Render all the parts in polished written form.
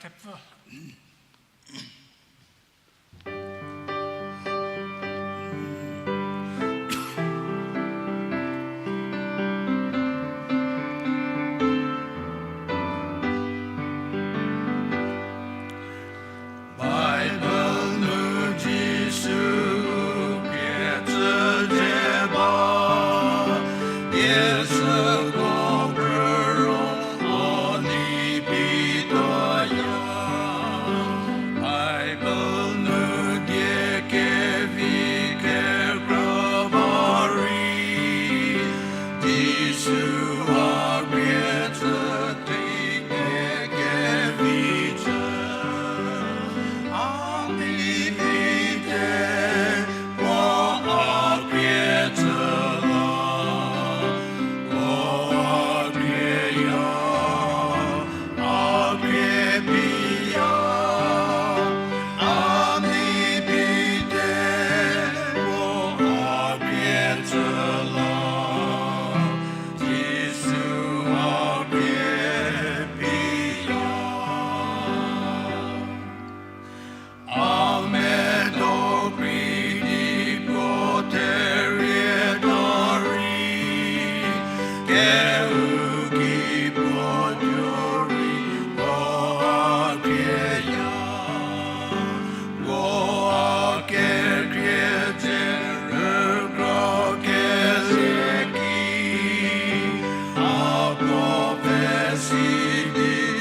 Kephrü. Thank you.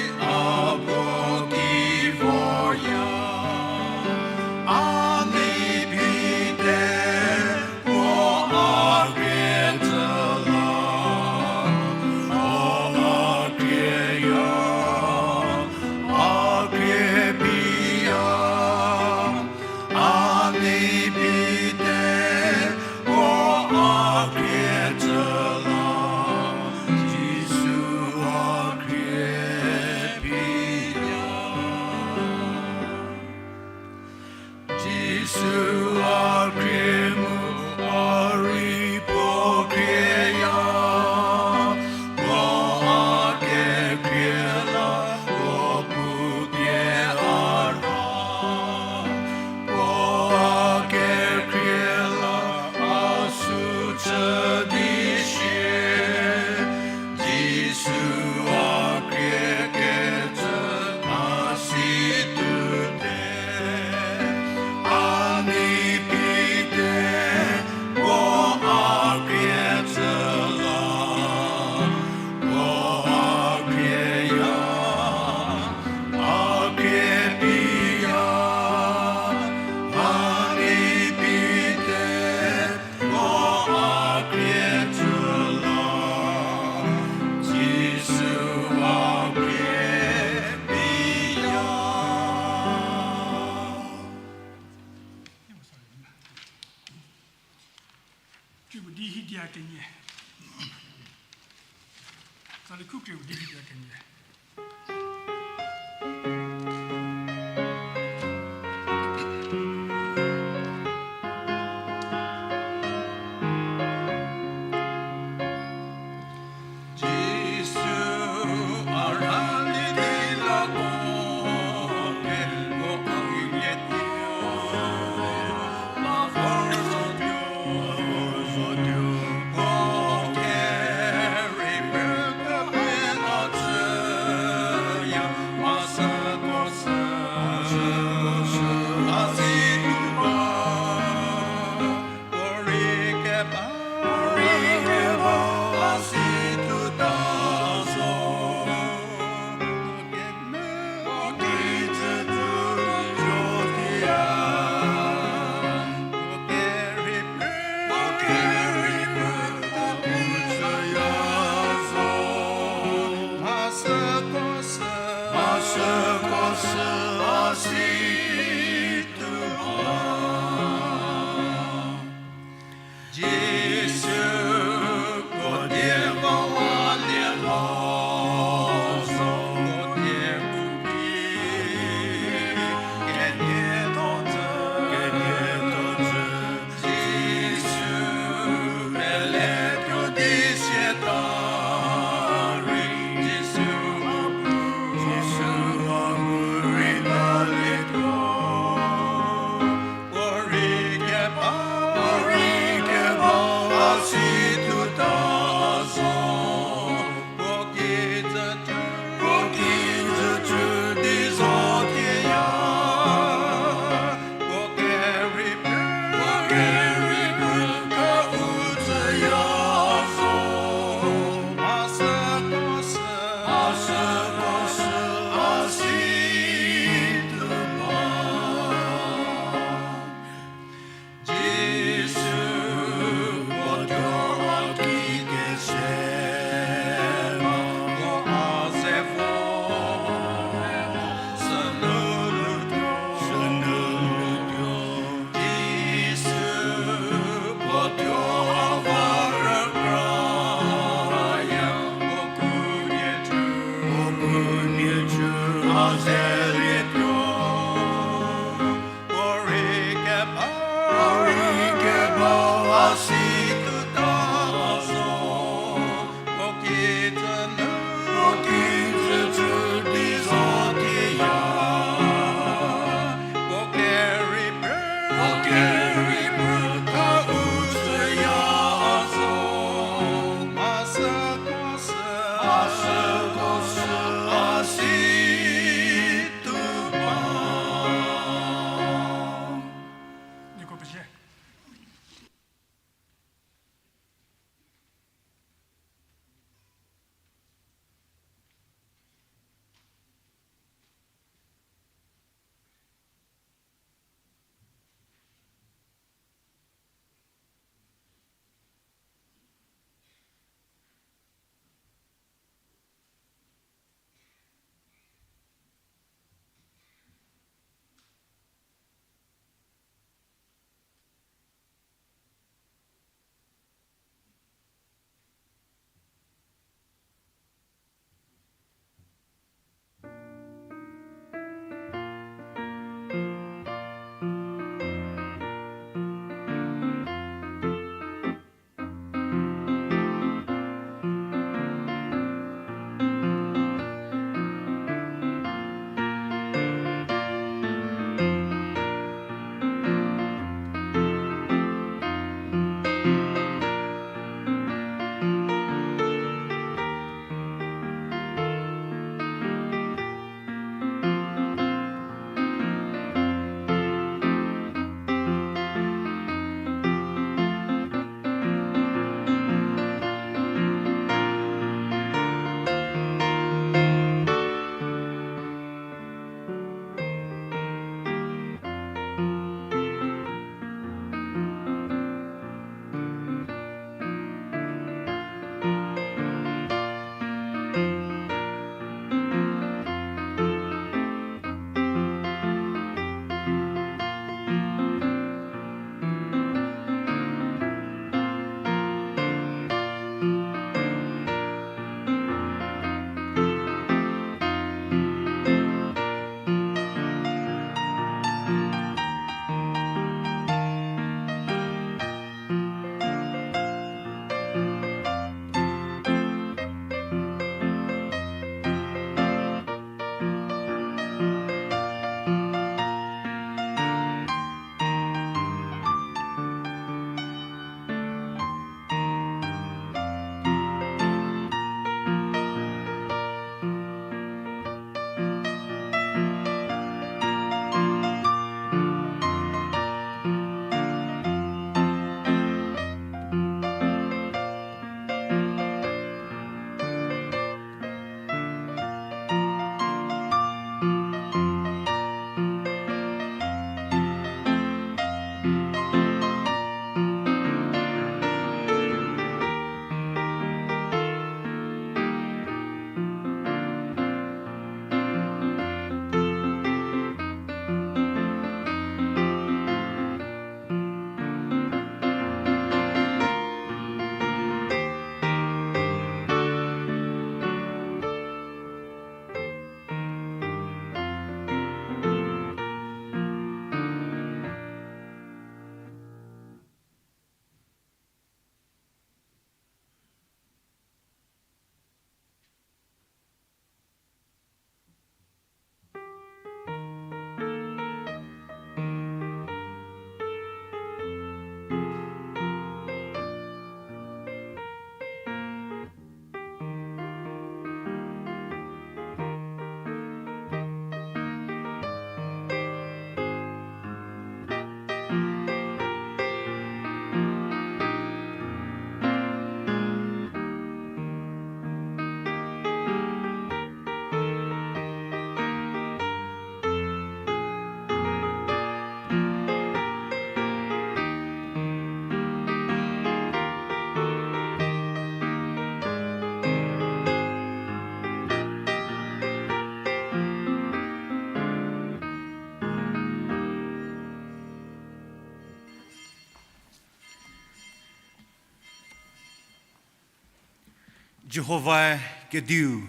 Jehovah Gediu,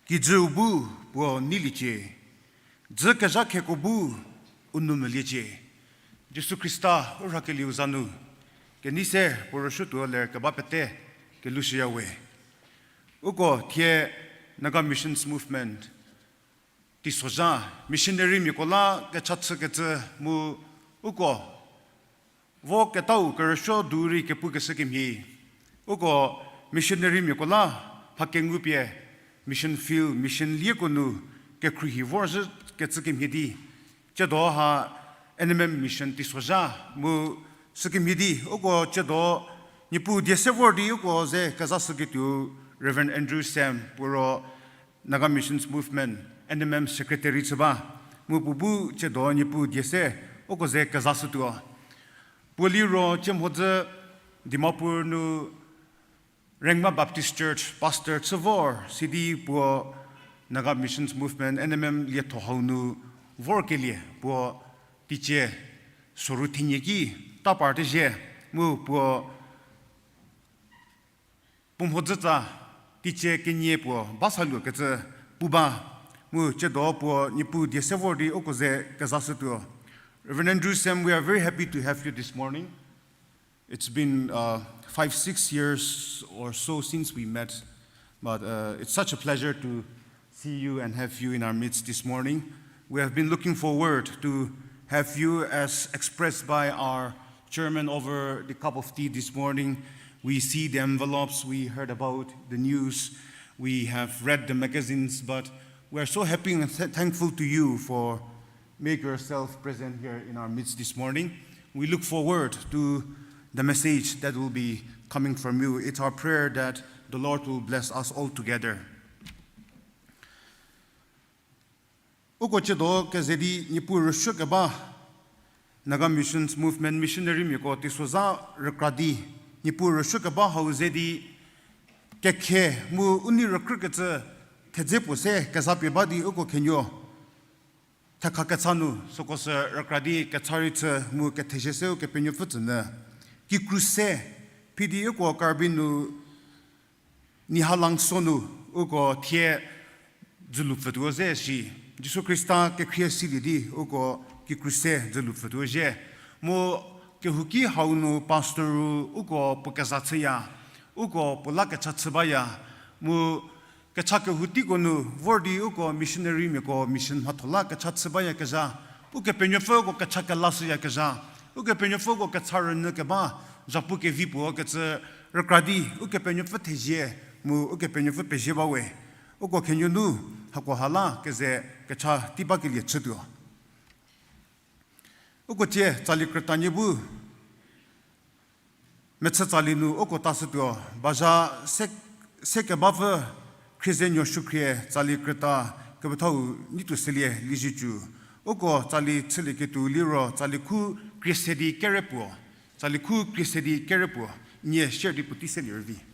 Gizubu, Bo Nilice, Zekazakekubu, Unumelice, Jesu Christa, Urakeliuzanu, Kenise poroshutu le kabapete ke Luciawe. Ugo tie naga missions movement. Tisoja missionary mikola ke chatse ke mu ugo vo ke tau Kerüsuo duri ke pu ke sekimhi. Ugo missionary mikola pakengupie mission field mission liekonu ke Khriezenuo vorse ke sekimhi di. Chado ha NMM mission tisoja mu sekimhi ugo chado nipu diesevordi ugo ze kazasugitu Reverend Andrew Semp puro Naga Missions Movement NMM Secretary Tsaba mu bubu chado nipu diese ugo ze kazasutua Puliro chemhoze Dimapur nu Rengma Baptist Church Pastor Tsavor Sidi po Naga Missions Movement NMM lietohau nu vorkelie po tiche sorutinyeki ta partije mu po pumhodzata tiche kenye po basalu keze puba mu chedo po nipu diesevordi okoze kazasutu. Reverend Andrew Sem, we are very happy to have you this morning. It's been 5-6 years or so since we met, but it's such a pleasure to see you and have you in our midst this morning. We have been looking forward to have you as expressed by our chairman over the cup of tea this morning. We see the envelopes, we heard about the news, we have read the magazines, but we are so happy and thankful to you for making yourself present here in our midst this morning. We look forward to the message that will be coming from you. It's our prayer that the Lord will bless us all together. Ugochedo kezedi nipu rushukaba Naga Missions Movement missionary miko tisoza rekradi nipu rushukaba hauzedi kekhe mu uni rekruketse Khetze se kazapi badi ugo kenyo Thekha Tsali sokos rekradi ketsaritse mu Kethese ke Pienyü futsne ki Krüta pidi ugo karbinu ni halang sonu ugo tie zulufetwoze shi Jesu Christa ke Khriesili di ugo ki Krüta zulufetwoje mo ke huki haunu pastoru ugo pokazatya ugo polaka chatsbaya mu Kechakechü tikonu vordi ugo missionary meko mission hatola kachatsbaya kaza uke Pienyü go kachakalasya kaza uke Pienyü go katsaran ke ba japuke vipo katse rekradi uke Pienyü teje mu uke Pienyü peje bawe ugo kenyunu hakohala keze kacha tibakili chdu ugo che tsali Krüta Mechü Tsali nu ugo tasdo Bazhakese ke bave Khriezenuo Suokhrie tsali Krüta Kephrü Neituoselie Liezietsu ugo tsali tseleketu liro tsali ku Kethodie Kerepu tsali ku Kethodie Kerepu nie share di puti selirvi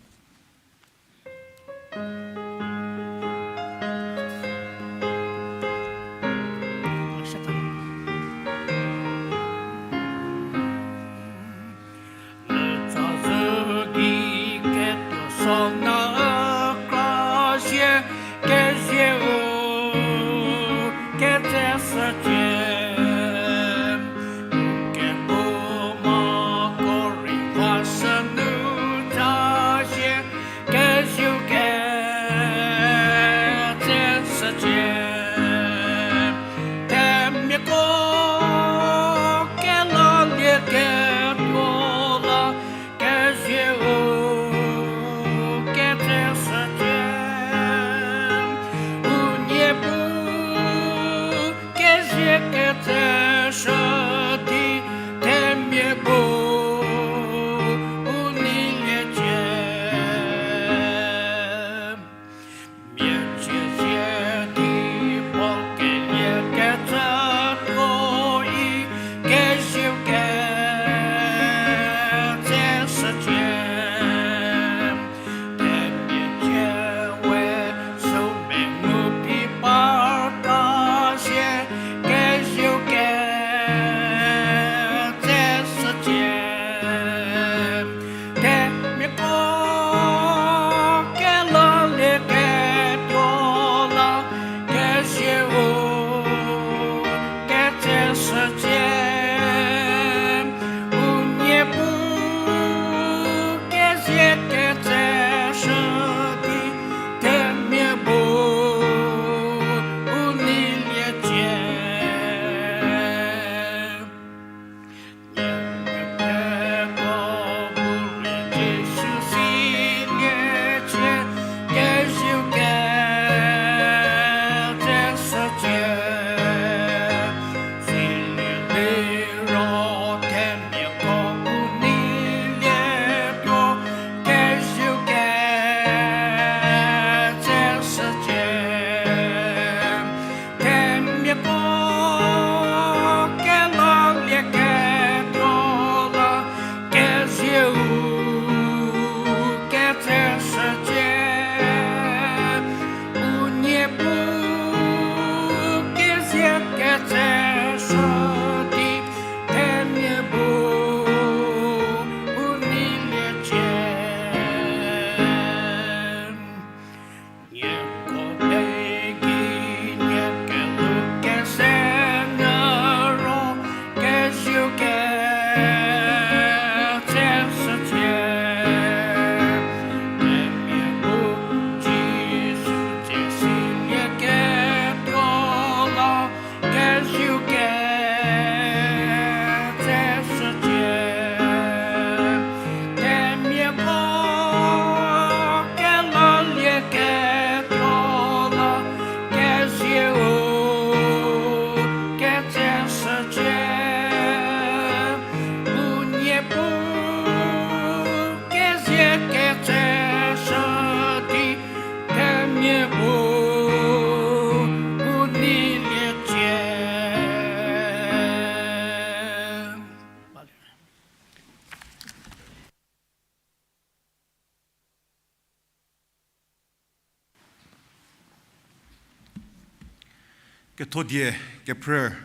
Kethodie, Kephrü,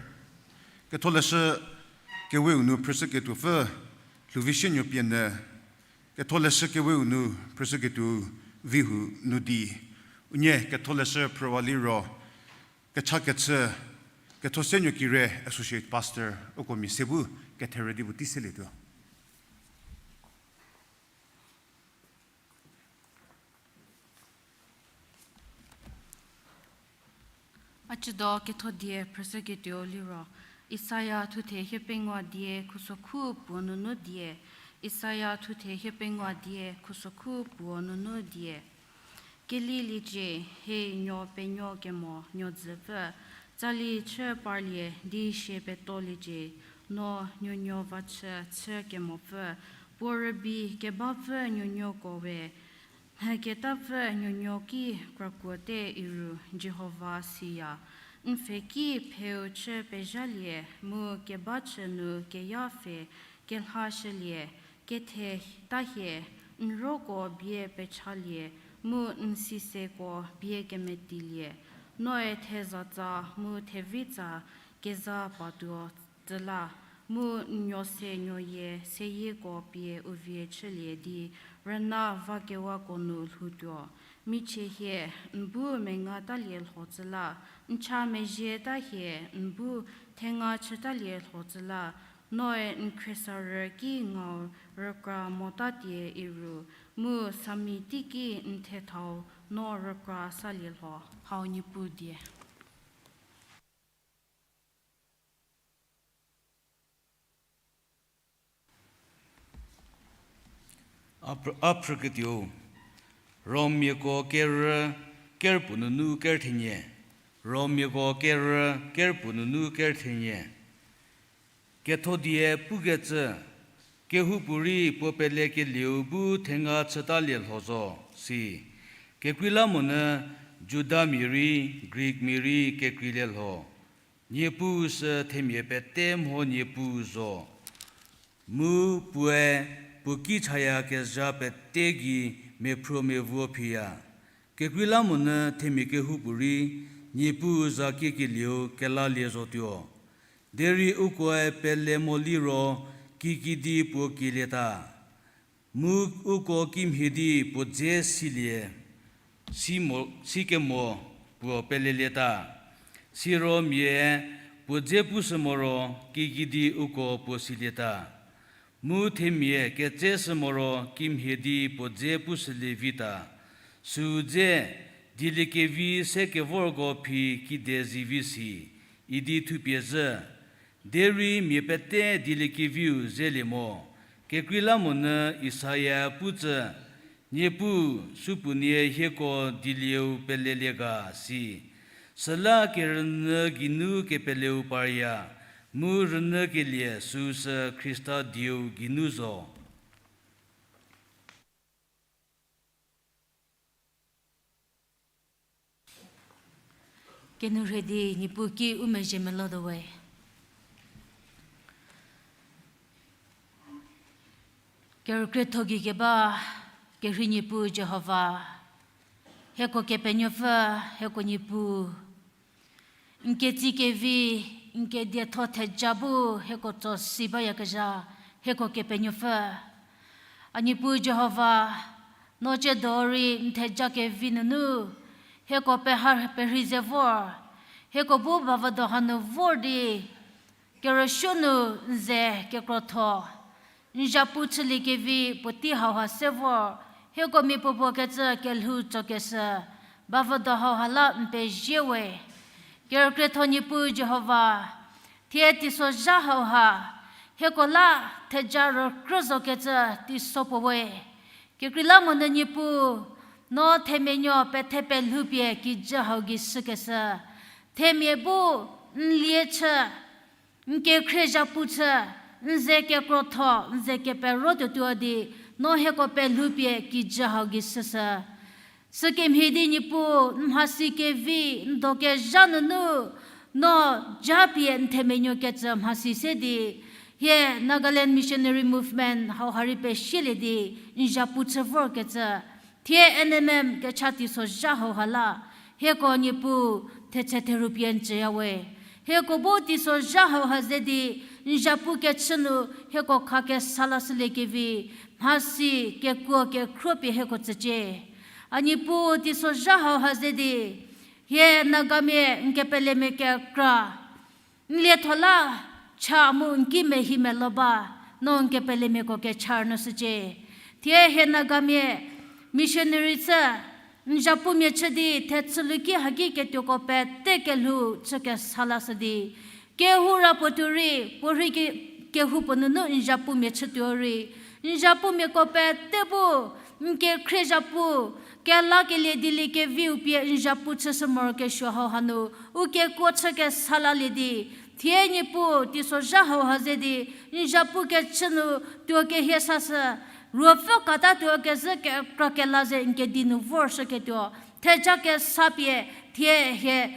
Kethosenuo, cViechühu, Khriezenuo, Lhouvisienuo Pienyü, Kethosenuo, cViechühu, Vihu, Noudi, Kethosenuo Provaliro, Kechakechü, Kethosenuo Kire, Associate Pastor, Okomi Sebu, Kethodie Liezietsu. Achido Kethodie Khriezenuo liro Isaya tute hepengwa die kusoku buonunu die Isaya tute hepengwa die kusoku buonunu die Gelili je he nyo penyo gemo nyo zve Tsali che parlie di she betoli je no nyo vache che gemo ve Borabi gebave nyo gowe Ketave nyoki krakuate iru Jehovah siya Nfeki peuche pejalie mu kebachenu keyafe kelhashelie kete tahye nroko bie pechalie mu nsiseko bie gemetilie noe tezaza mu teviza geza patuo zela mu nyose nyoye seyego bie uvie chelie di rena vagewa konu lhutyo miche he nbu menga taliel hozela ncha meje da he nbu tenga chetaliel hozela noe nkresar ki ngau rakra motatie iru mu samitiki ntetau no rakra saliel ho hauni pudie Aprikitio Romyko kerpununu kertinye Romyko kerpununu kertinye Kethodie Pugetse Kehupuri popeleke liubu Thekha Tsali hozo si Kekwilamuna Juda miri Greek miri Kekrilho Nyepus Temye petem ho nyepuzo Mu pue Puki chaya ke jape tegi me prome vuopia. Ke kwilamuna temi ke hupuri, nipu za kikilio ke la liezotio. Deri ukoe pele moliro kikidi po kileta. Mu uko kimhidi po je silie. Sikemo po peleleta. Siro mie po je pusamoro kikidi uko po sileta. Mu temie Ketshe moro kim hedi po je pusle vita su je dilikevi seke vorgo pi ki dezivisi idi tu pieze deri mi pete dilikevi zelemo kekwilamona Isaya puze nyepu supunie heko dilio pelelega si sala kerne ginu ke peleu paria Murne kelie sus Christa Dio ginuzo. Kenuredi nipuki umejemelodowe. Keruketogi geba kerinipu Jehovah. Heko kepenyofa heko nipu. Nketi kevi Inke dia tote jabu heko to sibaya kaja heko kepenyofa anipu Jehovah noje dori nte jake vinunu heko pehar perizevor heko buba vadohanu vordi Kerüsuo nze kekroto njaputsili kevi poti hawa sevor heko mi popo ketsa kelhu tokesa bavadoha hala mpe jewe Kerüsuo Jehovah, tieti so jahoha, hekola tejaro krozo ketsa ti sopowe. Kerkilamo na nipu, no temenyo petepe lupie ki jahogi sukesa. Temiebu nliecha, nke kreja putsa, nzeke kroto, nzeke peroto tuadi, no hekope lupie ki jahogi sasa. Sekem hedi nipu mhasike vi ndoke janunu no japie ntemenyo ketsa mhasise di ye Nagaland Missionary Movement how haripe shile di njaputse vor ketsa tie NMM ke chati so jaho hala he ko nipu Ketshe terupian jawe. Heko boti so jaho hazedi njapu Kechenu heko kake salasle kevi hasi ke ko ke kropi heko tje. Ani boti so jaho hazedi he nagame nkepele me ke kra. Nlethola chamu nkime himeloba no nkepele me ko ke charno sje. Tie he nagame missionary sa Njapu Mechudi Tetsuluki Hagi Ketoko Pet Tekelu Chaka Salasadi Kehura Poturi Poriki Kehuponunu Njapu Mechuturi Njapu Mekope Tebu Nke Khriezenuo Kelaki Ledili Ke Vihu Pie Njapu Chesamor Ke Shoho Hanu Uke Kochake Salalidi Pienyü Tiso Jaho Hazedi Njapu Kechenu Tuoke Hesasa Ruofu kata tuo kese ke krokelaze inke dinu vorse ke tuo Kechakechü sapie tie he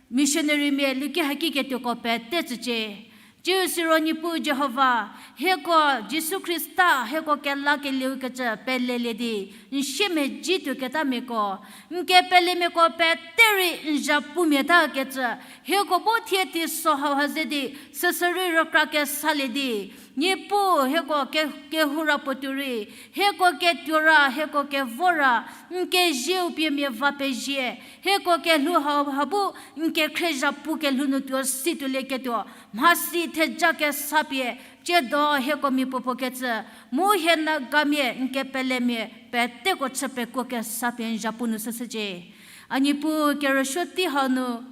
missionary me luki haki ke tuo ko pe teche Jesu nipu Jehovah heko Jesu Krista heko ke la ke liu ke cha pelele di nshime jitu ke ta me ko nke pele me ko pe teri njapu me ta ke cha heko bo tie ti so ha hazedi sesari ro krake saledi Nipu heko ke hura poturi heko ke tura heko ke vora nke jiu pie me vapejie heko ke lu habu nke Khriezenuo ke lunu tu situ leke tu masi Thekha sapie je do heko mi popo ke tsa mu hena gamie nke pele me pete ko chepe ko ke sapien japunu seseje anipu Kerüsuo hanu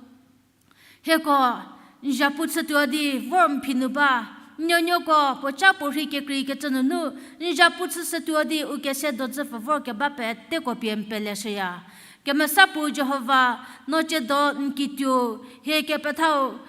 heko japu tsuadi vorm pinuba Nyonyoko pocha pori ke Khriezenuo njaputsu setuadi ukese doze favor ke bape te ko piempele ya ke masapu Jehovah noche do nkitu he ke pathau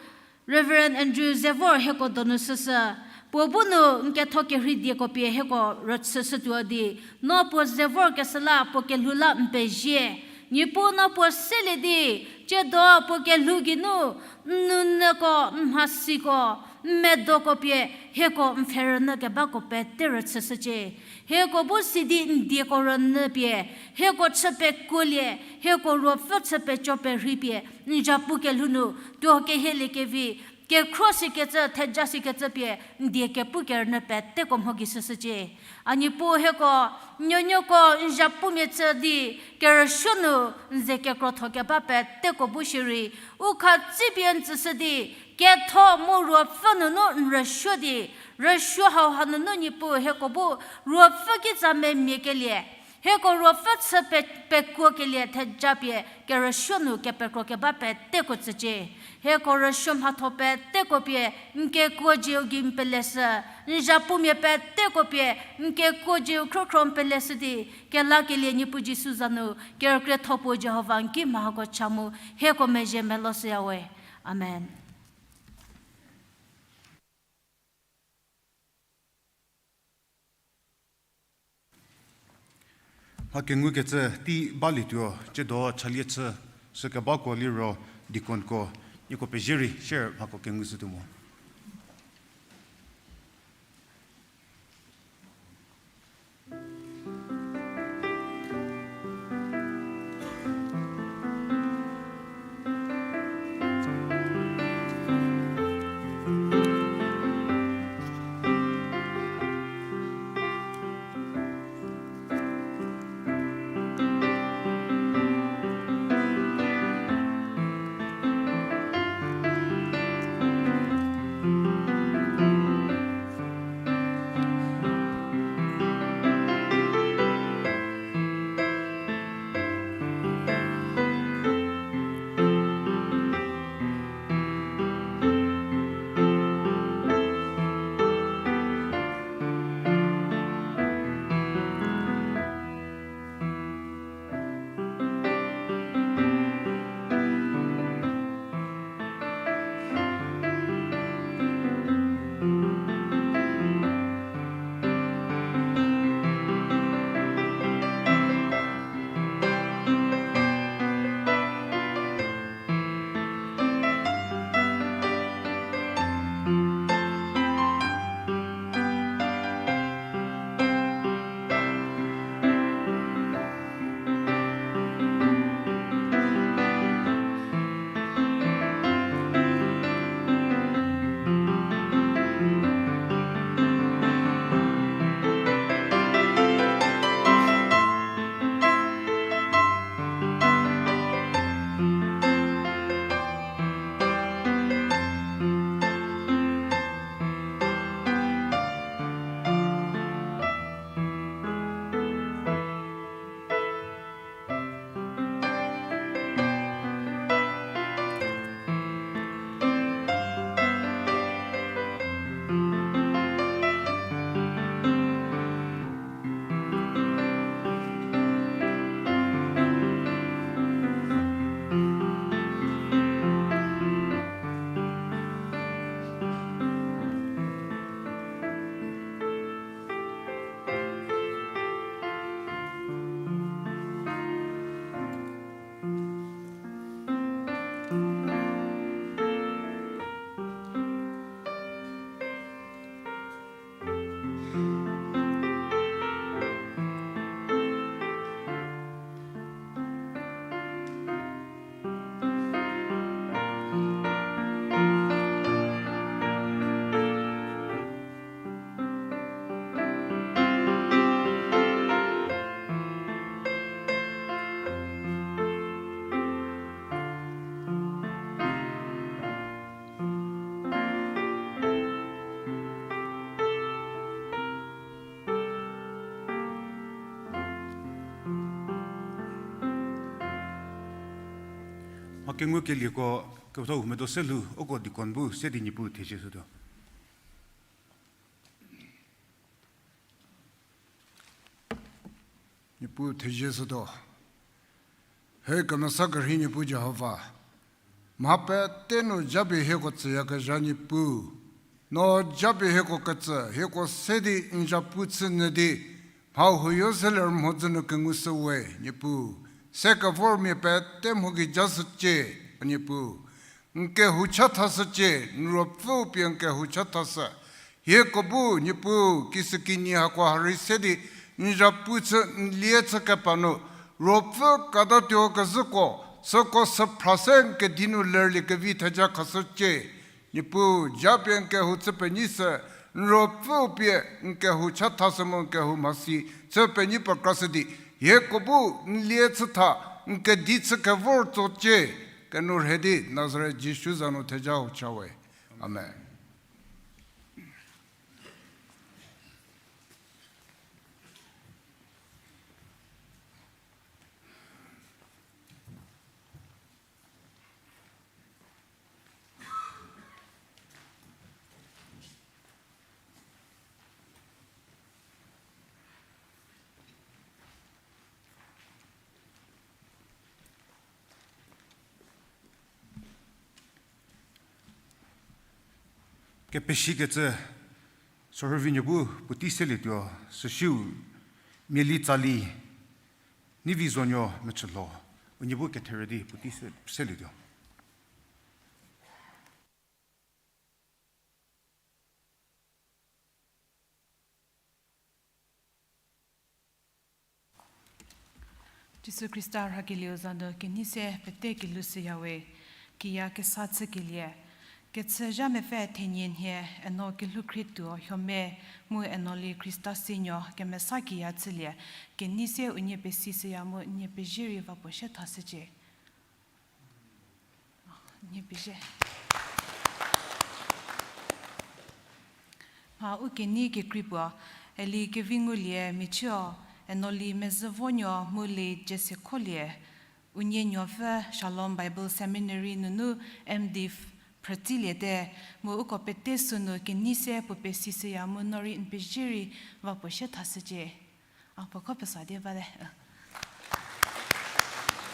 Reverend Andrew Zevor he ko donusasa pobunu nke thoke hridie ko pie he ko rotsa setuadi no po Zevor ke sala po ke lula mpeje nipo no po seledi che do po ke luginu nunko mhasiko Medoko pie heko mferna ke bako peter tseseje heko busidi ndiko ran pie heko chepe kolye heko ro fotsepe chope ripie njapu ke lunu to ke hele ke vi ke krosi ke tsa thejasi ke pie Diekepu ke na pette kom hogi seseje ani po heko nyonyoko njapu me tsadi Kerüsuo nzeke krotho ke ba pette ko bushiri ukha tsibien tsedi Ketho mo ruofu no Rüsuo di Rüsuo hanu no nipu heko bu ruofu ki zame mekelie heko ruofu tsepe peko kelie thejapie Kerüsuo ke peko ke ba pette ko tseje heko Rüsuo hatho pette ko pie nke ko jiogi pelesa njapu me pette ko pie nke ko jio krokrom pelesa di ke la kelie nipu jisuzanu ke thopo Jehovah ki mahago chamu heko meje melosiawe amen. Hakengu Ketshe ti bali tuo je do Liezietsu se ke ba ko liro dikon ko niko pejiri share hako kengu sutumo Makengu keliko kau medoselu oko di konbu sedi nipu tejesudo. Nipu tejesudo. He kana sakari nipu Jehova. Mape tenu jabi heko tsayaka janipu. No jabi heko katsa heko sedi injapu tsinedi. Pau huyoseler mozunu kengusawe nipu. Seka vormi pe temugi jasche nipu. Nke huchathasache nropu pianke huchathasa. Yekobu nipu kisikini hakwa harisedi injapu Liezietsu kapano. Ropu kadatyo kazuko. Soko saprasen ke dinu lerli ke vitaja kasache. Nipu japian ke hutsepenisa. Nropu pie nke huchathasamo nke humasi. Tsepenipa krasedi. Yekobu Liezietsu tha nke ditse ke vorto che. Kenur hedi Nazare Jishu zanu tejao chawe. Amen. Kepeshiketse Sohrvinyabu Buddhiselitio Sachü Mechü Tsali Neivizonuo Mechülho Unyabu Kethodie Buddhiselitio. Jesu Christa Hagilio Zando Kenise Peteki Luciawe Kia Kesatse Gilie Ketshe jamais fait tenir here and no Khriezenuo Home mu enoli Khriezenuo Kemesaki Yatselie Kenise unye besise yamu nye bejiri va poche taseje nye beje ha ukeni ke kripo eli ke vingulie Mechülho enoli mezvonyo muli jese kolie unye nyove Shalom Bible Seminary nunu MDiv Pratilie de mo uko petesunu kenise popesise ya monori in pejiri va poshe taseje a poko pesade vale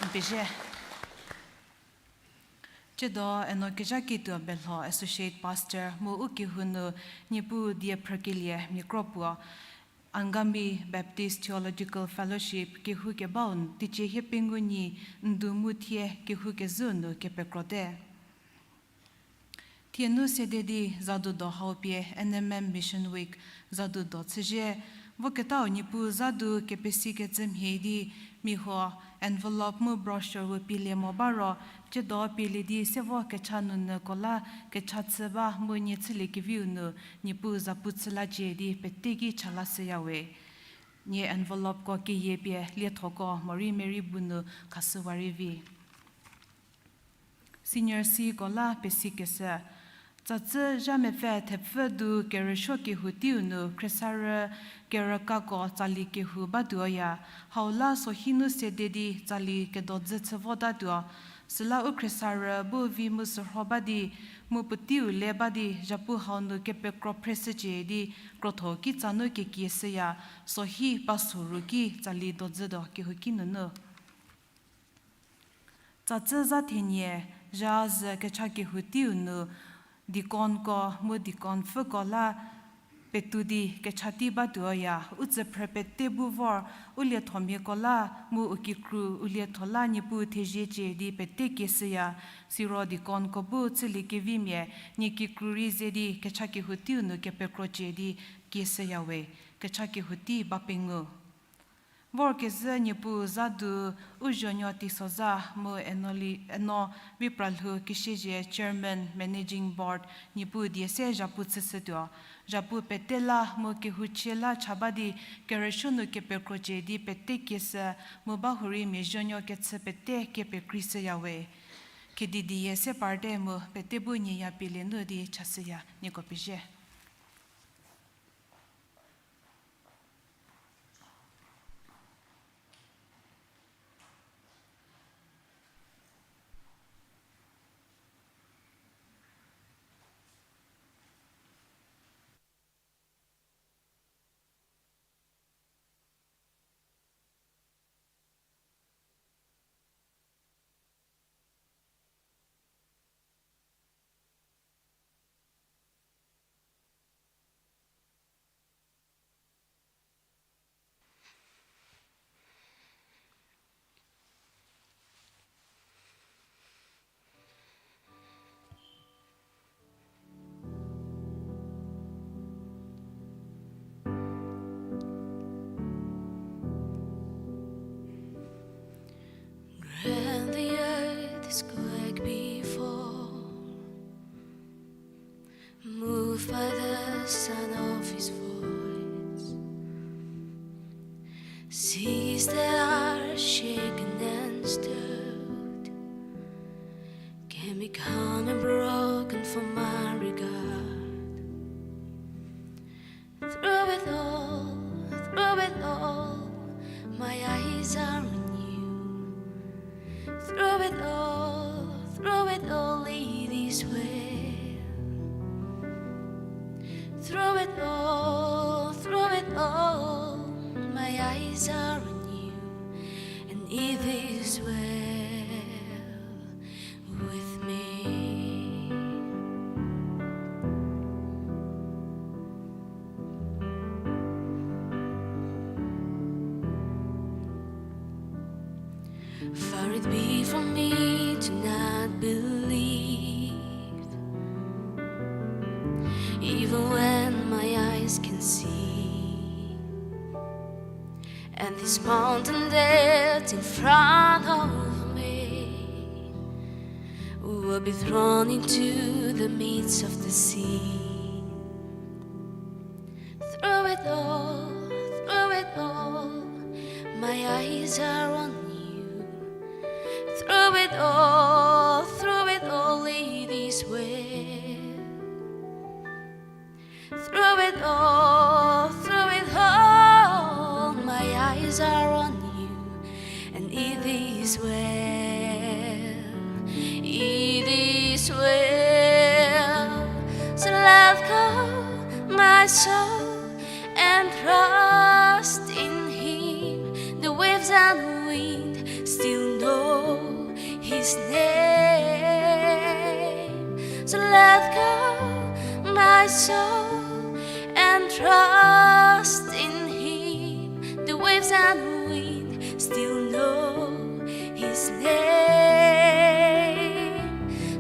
in peje chedo eno Kechakechü belho associate pastor mo ukihunu nipu die prakilie mikropo Angami Baptist Theological Fellowship kihu ke baun tiche hepinguni ndumutie kihu ke zunu ke pekrode Tienu sededi zadu do haupie NMM Mission Week zadu do tseje voketa nipu zadu kepesi ke zemhedi miho envelope mu brochure wo pile mo baro je do pile di sevo ke chanun kola ke chatseba mu ni tsile ke view no nipu zaputsla je di petegi chala se yawe ni envelope ko ke yebie le thoko mori meri bunu kaswari vi senior C kola pesikese Zatse jamais fait tepfedu Kerüsuo ki hutiunu Kresara Keraka Tsali ki hu baduya haula sohinu sededi Tsali ke dodze tsevoda dua sila ukresara bu vi musurhobadi mu putiu lebadi japu haunu ke pekro preseje di krotho ki tsanu ke kieseya sohi pasuru ki Tsali dodze do ki hukinu no Zatse zatenye jaz Kechakechü tiunu Dikon ko mu dikon fukola petudi kechati baduya utse prepete buvor ulie thomye kola mu ukikru ulie thola ni pu thejeje di pete keseya siro dikon ko bu tsili ke vimye ni kikrurize di Kechakechü tiunu ke pekroche di keseya we Kechakechü ti bapengu Vorkeze nipu zadu ujonyo tisoza mo enoli eno vipralhu kisheje chairman managing board nipu diese japu tsesedo japu petela mo ke huchela chabadi Kerüsuo ke pekroje di pete kese mo bahuri mejonyo ketse pete ke pekrise yawe Khedi diese parte mo pete bu ni ya pilenu di chaseya nikopije Seas that are shaken and stirred can be calm and broken for my regard. Through it all, my eyes are on you. Through it all, it is well. Through it all, my eyes are on you, and it is well with me. Far it be from me to not believe, even when my eyes can see, and this mountain that's in front of me will be thrown into the midst of the sea. Through it all, my eyes are on you. Through it all, it is well. Through it all, my eyes are on you, and it is well. It is well. So let go my soul and trust in Him. The waves and wind still know His name. So let go my soul and trust in Him. The waves and wind still know His name.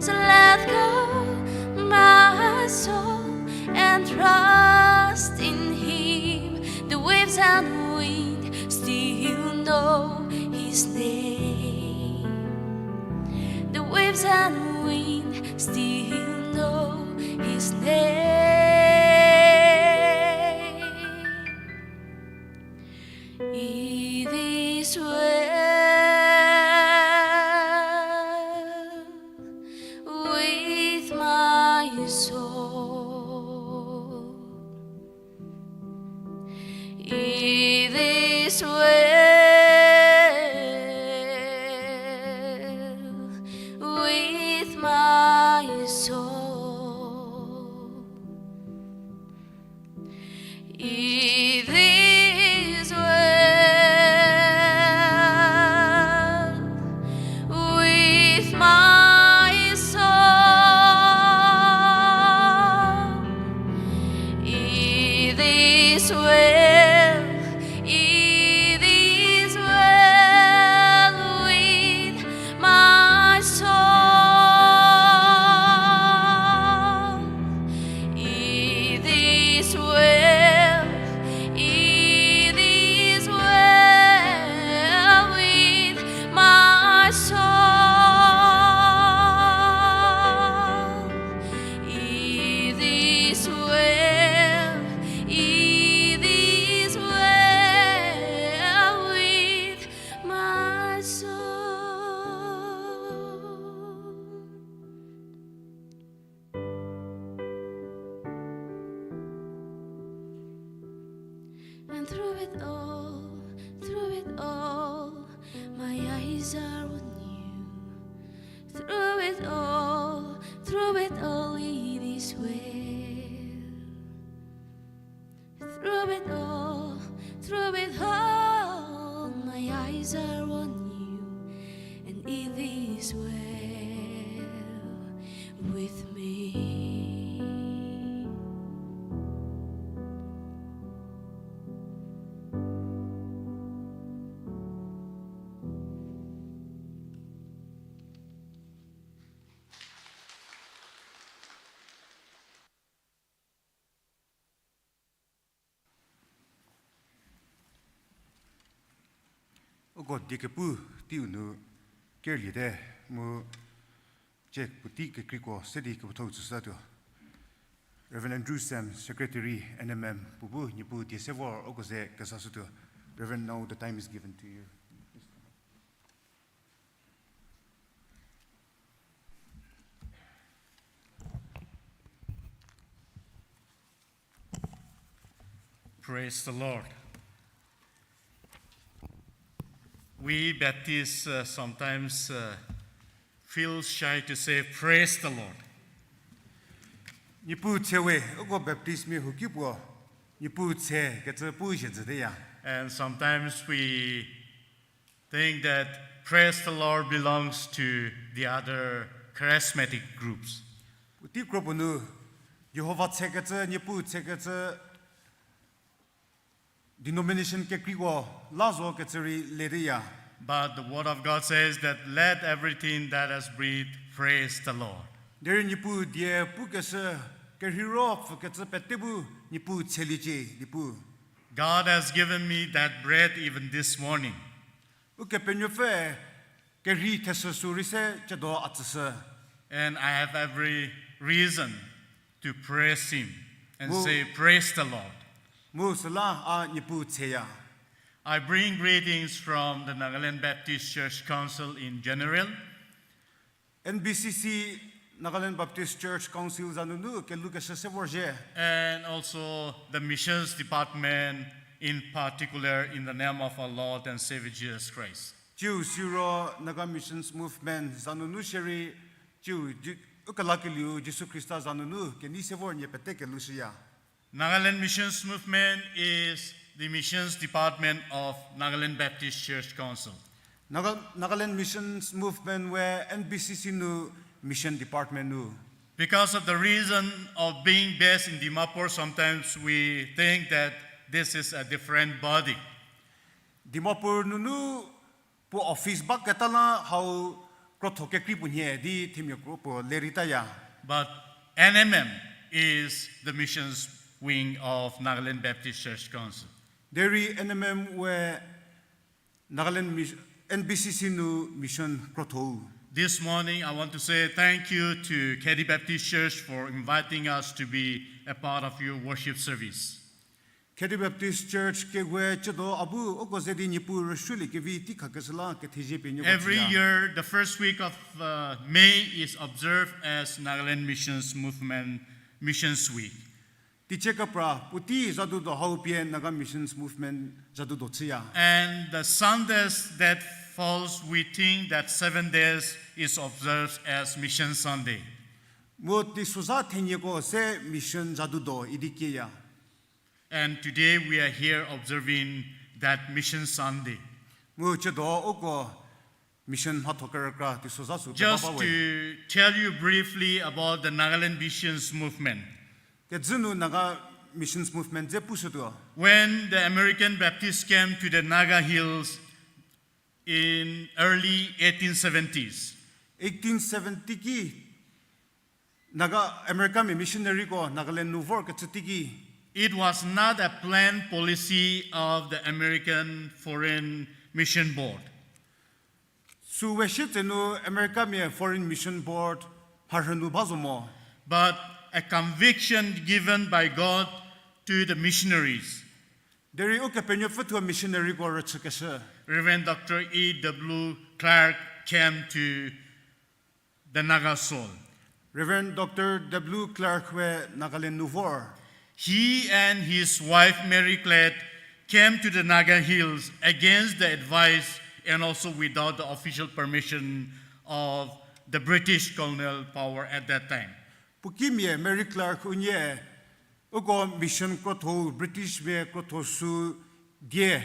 So let go my soul and trust in Him. The waves and wind still know His name. The waves and wind still know His name. It is well with my soul. It is well with my soul. It is well with my soul. It is well. It is well with my soul. It is well. It is well with my soul. It is well. It is well with my soul. And through it all, my eyes are on you. Through it all, it is well. Through it all, my eyes are on you, and it is well with me. Ogo Diekepu Pienyü Kerüsuo mu Jack Boutique Kriko City Kethosenuo. Reverend Andrew Semp, Secretary NMM, Bubu Nipu Diesevo Ogoze Kasasuto. Reverend, now the time is given to you. Praise the Lord. We Baptists sometimes feel shy to say, praise the Lord. Nipu tsewe, ugo Baptist mi hukipo, nipu tse, ketze pu ya. And sometimes we think that praise the Lord belongs to the other charismatic groups. Uti kropunu, Jehovah tse ketze, nipu tse ketze, denomination ke krigo, lazo ketzeri ledeya. But the Word of God says that let everything that has breathed praise the Lord. There nipu die pu kese, ke hero ketze petebu, nipu tselije, nipu. God has given me that bread even this morning. Uke penyofe, ke ri tesurise, chado atsese. And I have every reason to praise Him and Whoa. say, praise the Lord. Musala a nipu tseya. I bring greetings from the Nagaland Baptist Church Council in general, NBCC Nagaland Baptist Church Council zanunu ke luke se sevorje. and also the missions department in particular, in the name of our Lord and Savior Jesus Christ. Jew Suro Naga Missions Movement zanunu sheri Jew ukalakiliu Jesus Christa zanunu ke ni sevor nye pete ke lucia. Nagaland Missions Movement is the missions department of Nagaland Baptist Church Council. Nagaland Missions Movement where NBCC nu mission department nu. Because of the reason of being based in Dimapur, sometimes we think that this is a different body. Dimapur nunu po office bak katala how krothoke kri punye di timyo po lerita ya. But NMM is the missions wing of Nagaland Baptist Church Council. Deri NMM where Nagaland NBCC nu mission krotho. This morning, I want to say thank you to Khedi Baptist Church for inviting us to be a part of your worship service. Khedi Baptist Church ke we chado abu okozedi nipu rashuli ke vi ti khakasla ke thije pe nyo. Every year, the first week of May is observed as Nagaland Missions Movement Missions Week. Ti chekapra puti zadu do how pien Naga Missions Movement zadu do tsiya. And the Sundays that falls within that 7 days is observed as Mission Sunday. Mo ti suza thenye ko se mission zadu do idikiya. And today we are here observing that Mission Sunday. Mo chado oko mission hatokar kra ti suza su. Just to tell you briefly about the Nagaland Missions Movement. Ke zunu Naga Missions Movement je pusudo. When the American Baptists came to the Naga Hills in early 1870s, 1870 ki Naga America me missionary ko Nagaland Nuvor ke chutiki. it was not a planned policy of the American Foreign Mission Board. Su weshitenu America me Foreign Mission Board harhanu bazumo. But a conviction given by God to the missionaries. Deri uke penyo futu missionary ko rachukese. Reverend Dr. E.W. Clark came to the Naga Soul. Reverend Dr. W. Clark we Nagaland Nuvor. He and his wife Mary Cladd came to the Naga Hills against the advice and also without the official permission of the British colonial power at that time. Pukimye Mary Clark unye ugo mission krotho British me krotho su die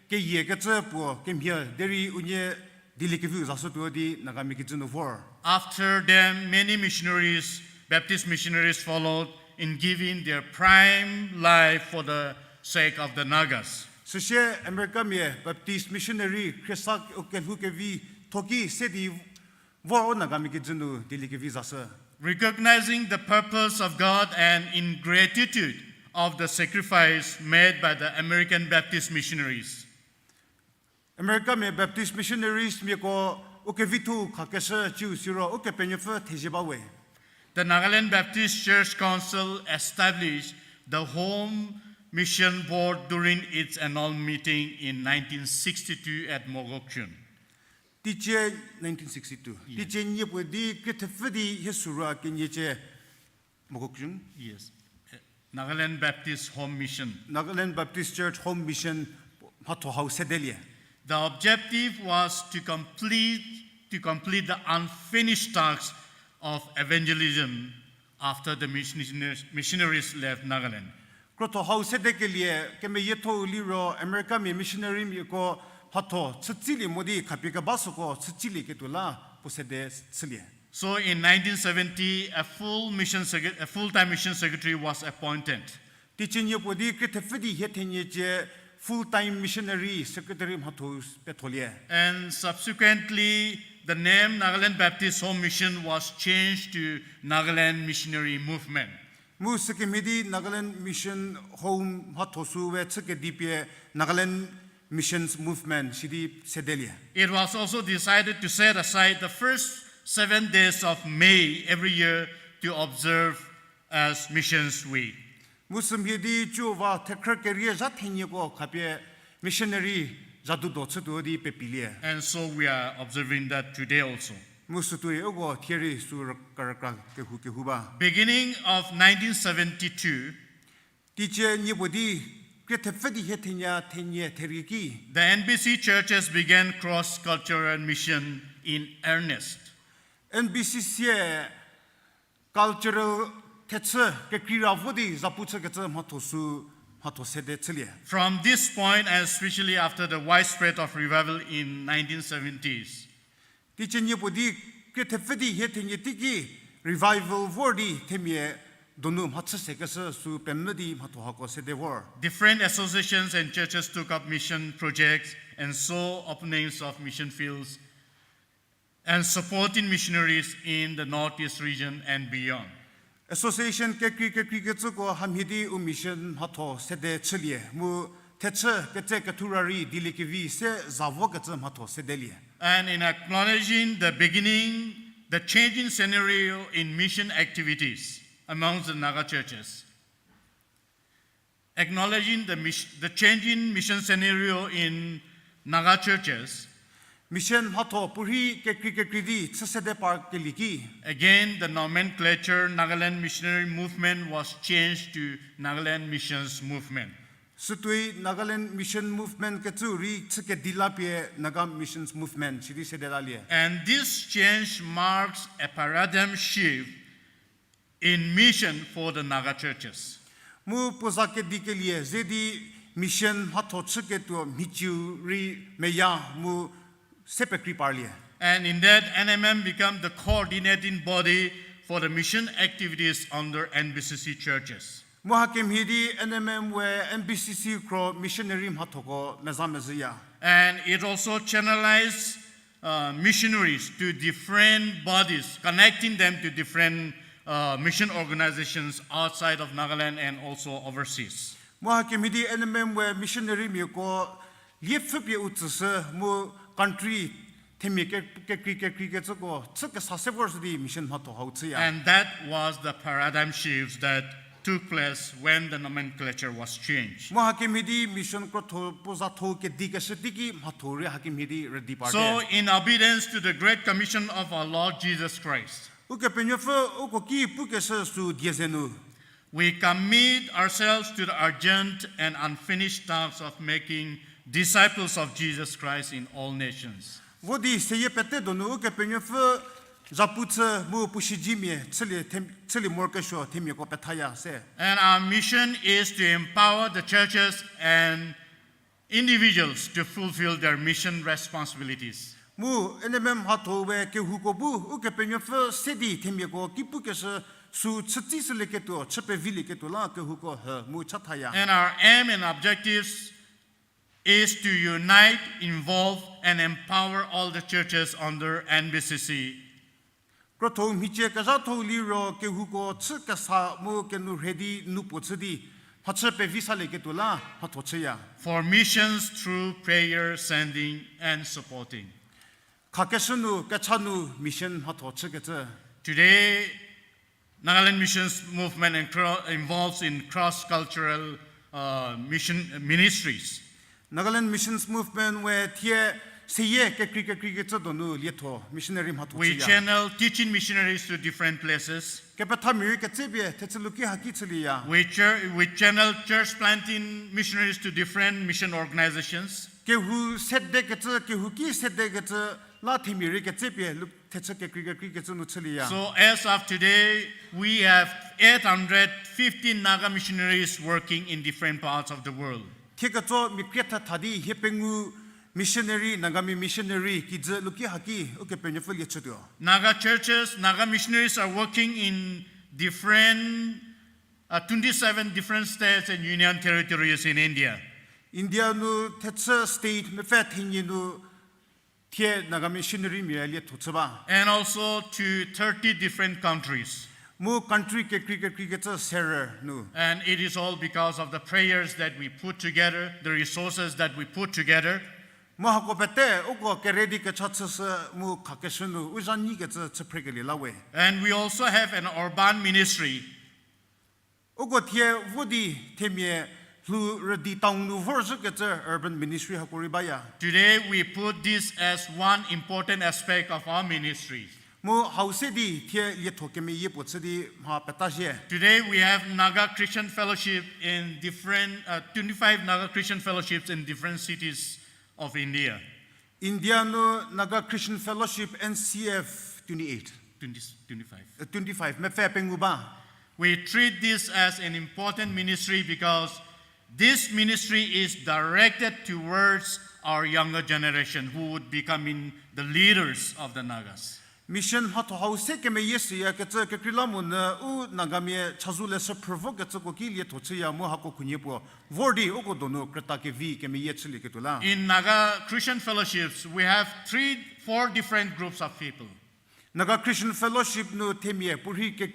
ke ye ke tsepo kemhia deri unye dilikevu zasotu di Nagamikitsu Nuvor. After them, many missionaries, Baptist missionaries followed in giving their prime life for the sake of the Nagas. Sushe America me Baptist missionary Kresak ukelhu ke vi toki sedi vor Nagamikitsu dilikevu zasa. Recognizing the purpose of God and in gratitude of the sacrifice made by the American Baptist missionaries. America me Baptist missionaries me ko ukevitu khakese chu siro ukepenyefa thejibawe. The Nagaland Baptist Church Council established the home mission board during its annual meeting in 1962 at Mogokchun. DJ 1962. DJ Nyepudi Ketefudi Hesura Kenyeche Mogokjun. Yes. Nagaland Baptist Home Mission. Nagaland Baptist Church Home Mission Hato House Sedelia. The objective was to complete the unfinished task of evangelism after the missionaries left Nagaland. Kroto House Sedelia, Keme Yeto Liro, America missionary Miko Hato, Tsili Modi, Kapika Basoko, Tsili Ketula, Posede Tsilia. So in 1970, a full-time mission secretary was appointed. Teaching Yopodi Ketefidi Hetenye full-time missionary secretary Hatos Petolia. And subsequently, the name Nagaland Baptist Home Mission was changed to Nagaland Missionary Movement. Musikimidi Nagaland Mission Home Hatosu Wetsukedipie Nagaland Missions Movement Shidi Sedelia. It was also decided to set aside the first 7 days of May every year to observe as Missions Week. Musumhidi Juva Thekha Tsali Zatiniko Kapie missionary Zadudo Tsudodi Pepilia. And so we are observing that today also. Musutui Ogo Kerüsuo Kehuba. Beginning of 1972, DJ Nibodi Ketefedi Hetinya Tenya Teriki. the NBC churches began cross-cultural mission in earnest. NBCC cultural Ketshe Kekhrü Vodi Zaputsa Ketze Matosu Hatosede Tsilia. From this point, and especially after the widespread of revival in 1970s, Teaching Yopodi Ketefedi Hetinyetiki revival Vordi Temie Donum Hatsekasa Su Pemedi Matohako Sedevor. different associations and churches took up mission projects and saw openings of mission fields and supporting missionaries in the Northeast region and beyond. Association Kekri Ketsuko Hamidi Mission Hato Sede Tsilie Mu Ketshe Ketse Katurari Dilikivi Se Zavokatsa Hato Sedelia. And in acknowledging the changing scenario in mission activities amongst the Naga churches, acknowledging the changing mission scenario in Naga churches, Mission Hato Puri Kekri Tsesede Park Keliki. again the nomenclature Nagaland Missionary Movement was changed to Nagaland Missions Movement. Sutui Nagaland Mission Movement Katsuri Tsike Dilapie Nagam Missions Movement Shidi Sededalia. And this change marks a paradigm shift in mission for the Naga churches. Mu Pozake Dikelie Zedi Mission Hato Tsike to Mechü Meya Mu Sepekri Parlia. And in that, NMM became the coordinating body for the mission activities under NBCC churches. Muhakim Hidi NMM where NBCC Kro Missionary Hatoko Mezamezia. And it also channelized missionaries to different bodies, connecting them to different mission organizations outside of Nagaland and also overseas. Muhakim Hidi NMM where missionary Miko Liepfipia Utsuse Mu country Temike Kekri Ketsoko took a Sasevers mission Hato Hautzia. And that was the paradigm shift that took place when the nomenclature was changed. Muhakimidi mission Kroto Pozato Kedikashetiki Matori Hakimidi Redi Party. So, in obedience to the Great Commission of our Lord Jesus Christ, Ukepenyofe Ukoki Pukesa Su Diezenu. we commit ourselves to the urgent and unfinished task of making disciples of Jesus Christ in all nations. Vodi Seye Pete Donu Ukepenyofe Zaputse Mu Pushijimie Tsili Morkesho Timiko Petaya se. And our mission is to empower the churches and individuals to fulfill their mission responsibilities. Mu NMM Hatowe Kehukobu Ukepenyofe Sedi Timiko Kipukesa Su Tsitiseleketo Chepevili La Kehuko Mu Chataya. And our aim and objectives is to unite, involve, and empower all the churches under NBCC. Kroto Miche Kazato Liro Kehuko Tsikasa Mu Kenu Redi Nupotsidi Hatsepe Visale Ketula Hatochea. For missions through prayer, sending, and supporting. Kakesunu Kachanu Mission Hatochekete. Today, Nagaland Missions Movement involves in cross-cultural mission ministries. Nagaland Missions Movement where tie seye ke ke tsa donu lieto missionary ma to We channel teaching missionaries to different places. ke pa thamiri ke tsebe tetsuluki haki tsliya We channel church planting missionaries to different mission organizations. ke hu sedde ke tsa ke hu ki sedde ke tsa la thimiri ke tsebe luk tetsa ke tsa nu tsliya So as of today, we have 850 Naga missionaries working in different parts of the world. ke ka cho mi kreta thadi hepengu missionary nagami missionary ki je luki haki oke penye fol yechudo Naga churches, Naga missionaries are working in different 27 different states and union territories in India. India nu tetsa state me fa thingi nu tie nagami missionary mi ali thotsaba And also to 30 different countries. mu country ke tsa serer nu And it is all because of the prayers that we put together, the resources that we put together. mo ha ko bete oko ke ready ke chatsa mu khakeshunu uzan ni ke tsa pregeli lawe And we also have an urban ministry. oko tie vodi temie lu redi tang nu verse ke tsa urban ministry ha ko ribaya Today we put this as one important aspect of our ministry. mu hause di tie ye thoke me ye potsedi ha petaje Today we have Naga Christian Fellowship in 25 Naga Christian Fellowships in different cities of India. India no Naga Christian Fellowship NCF 28 25. 25 me fa penguba We treat this as an important ministry because this ministry is directed towards our younger generation who would become the leaders of the Nagas. mission ha to hause ke me yes ya ke tsa ke krilamun u nagame chazule se provoke tsa ko ki le to tsia mo ha ko kunye po vordi o ko dono kreta ke vi ke me yetsli ke tula In Naga Christian Fellowships, we have 4 different groups of people. Naga Christian Fellowship no temie puri ke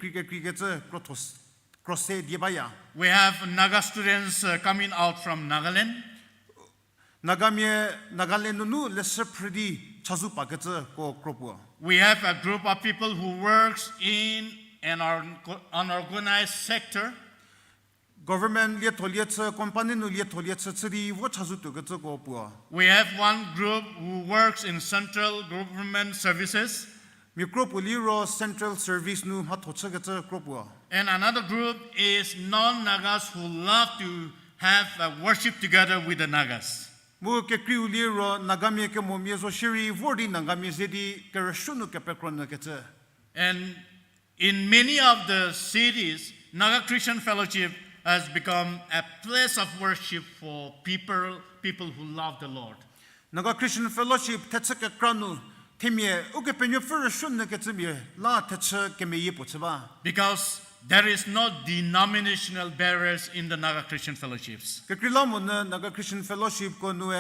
tsa krotos crosse diebaya We have Naga students coming out from Nagaland. Nagaland no le se predi chazu pa ke tsa ko kropo We have a group of people who works in an unorganized sector. government le tholie tsa company no le tholie tsa tsri wo chazu to ke tsa ko po We have one group who works in central government services. Micropoliro Central Service nu ha thotsa ke tsa kropo And another group is non-Nagas who love to have worship together with the Nagas. mu ke kriuliro nagami ke momie zo shiri vordi nagami zedi kershunu ke pekron ke tsa And in many of the cities, Naga Christian Fellowship has become a place of worship for people who love the Lord. Naga Christian Fellowship tetsa ke kranu temie uke penyo fershun ke tsmie la tetsa ke me yepo tsaba Because there is no denominational barriers in the Naga Christian Fellowships. ke krilamun Naga Christian Fellowship ko nu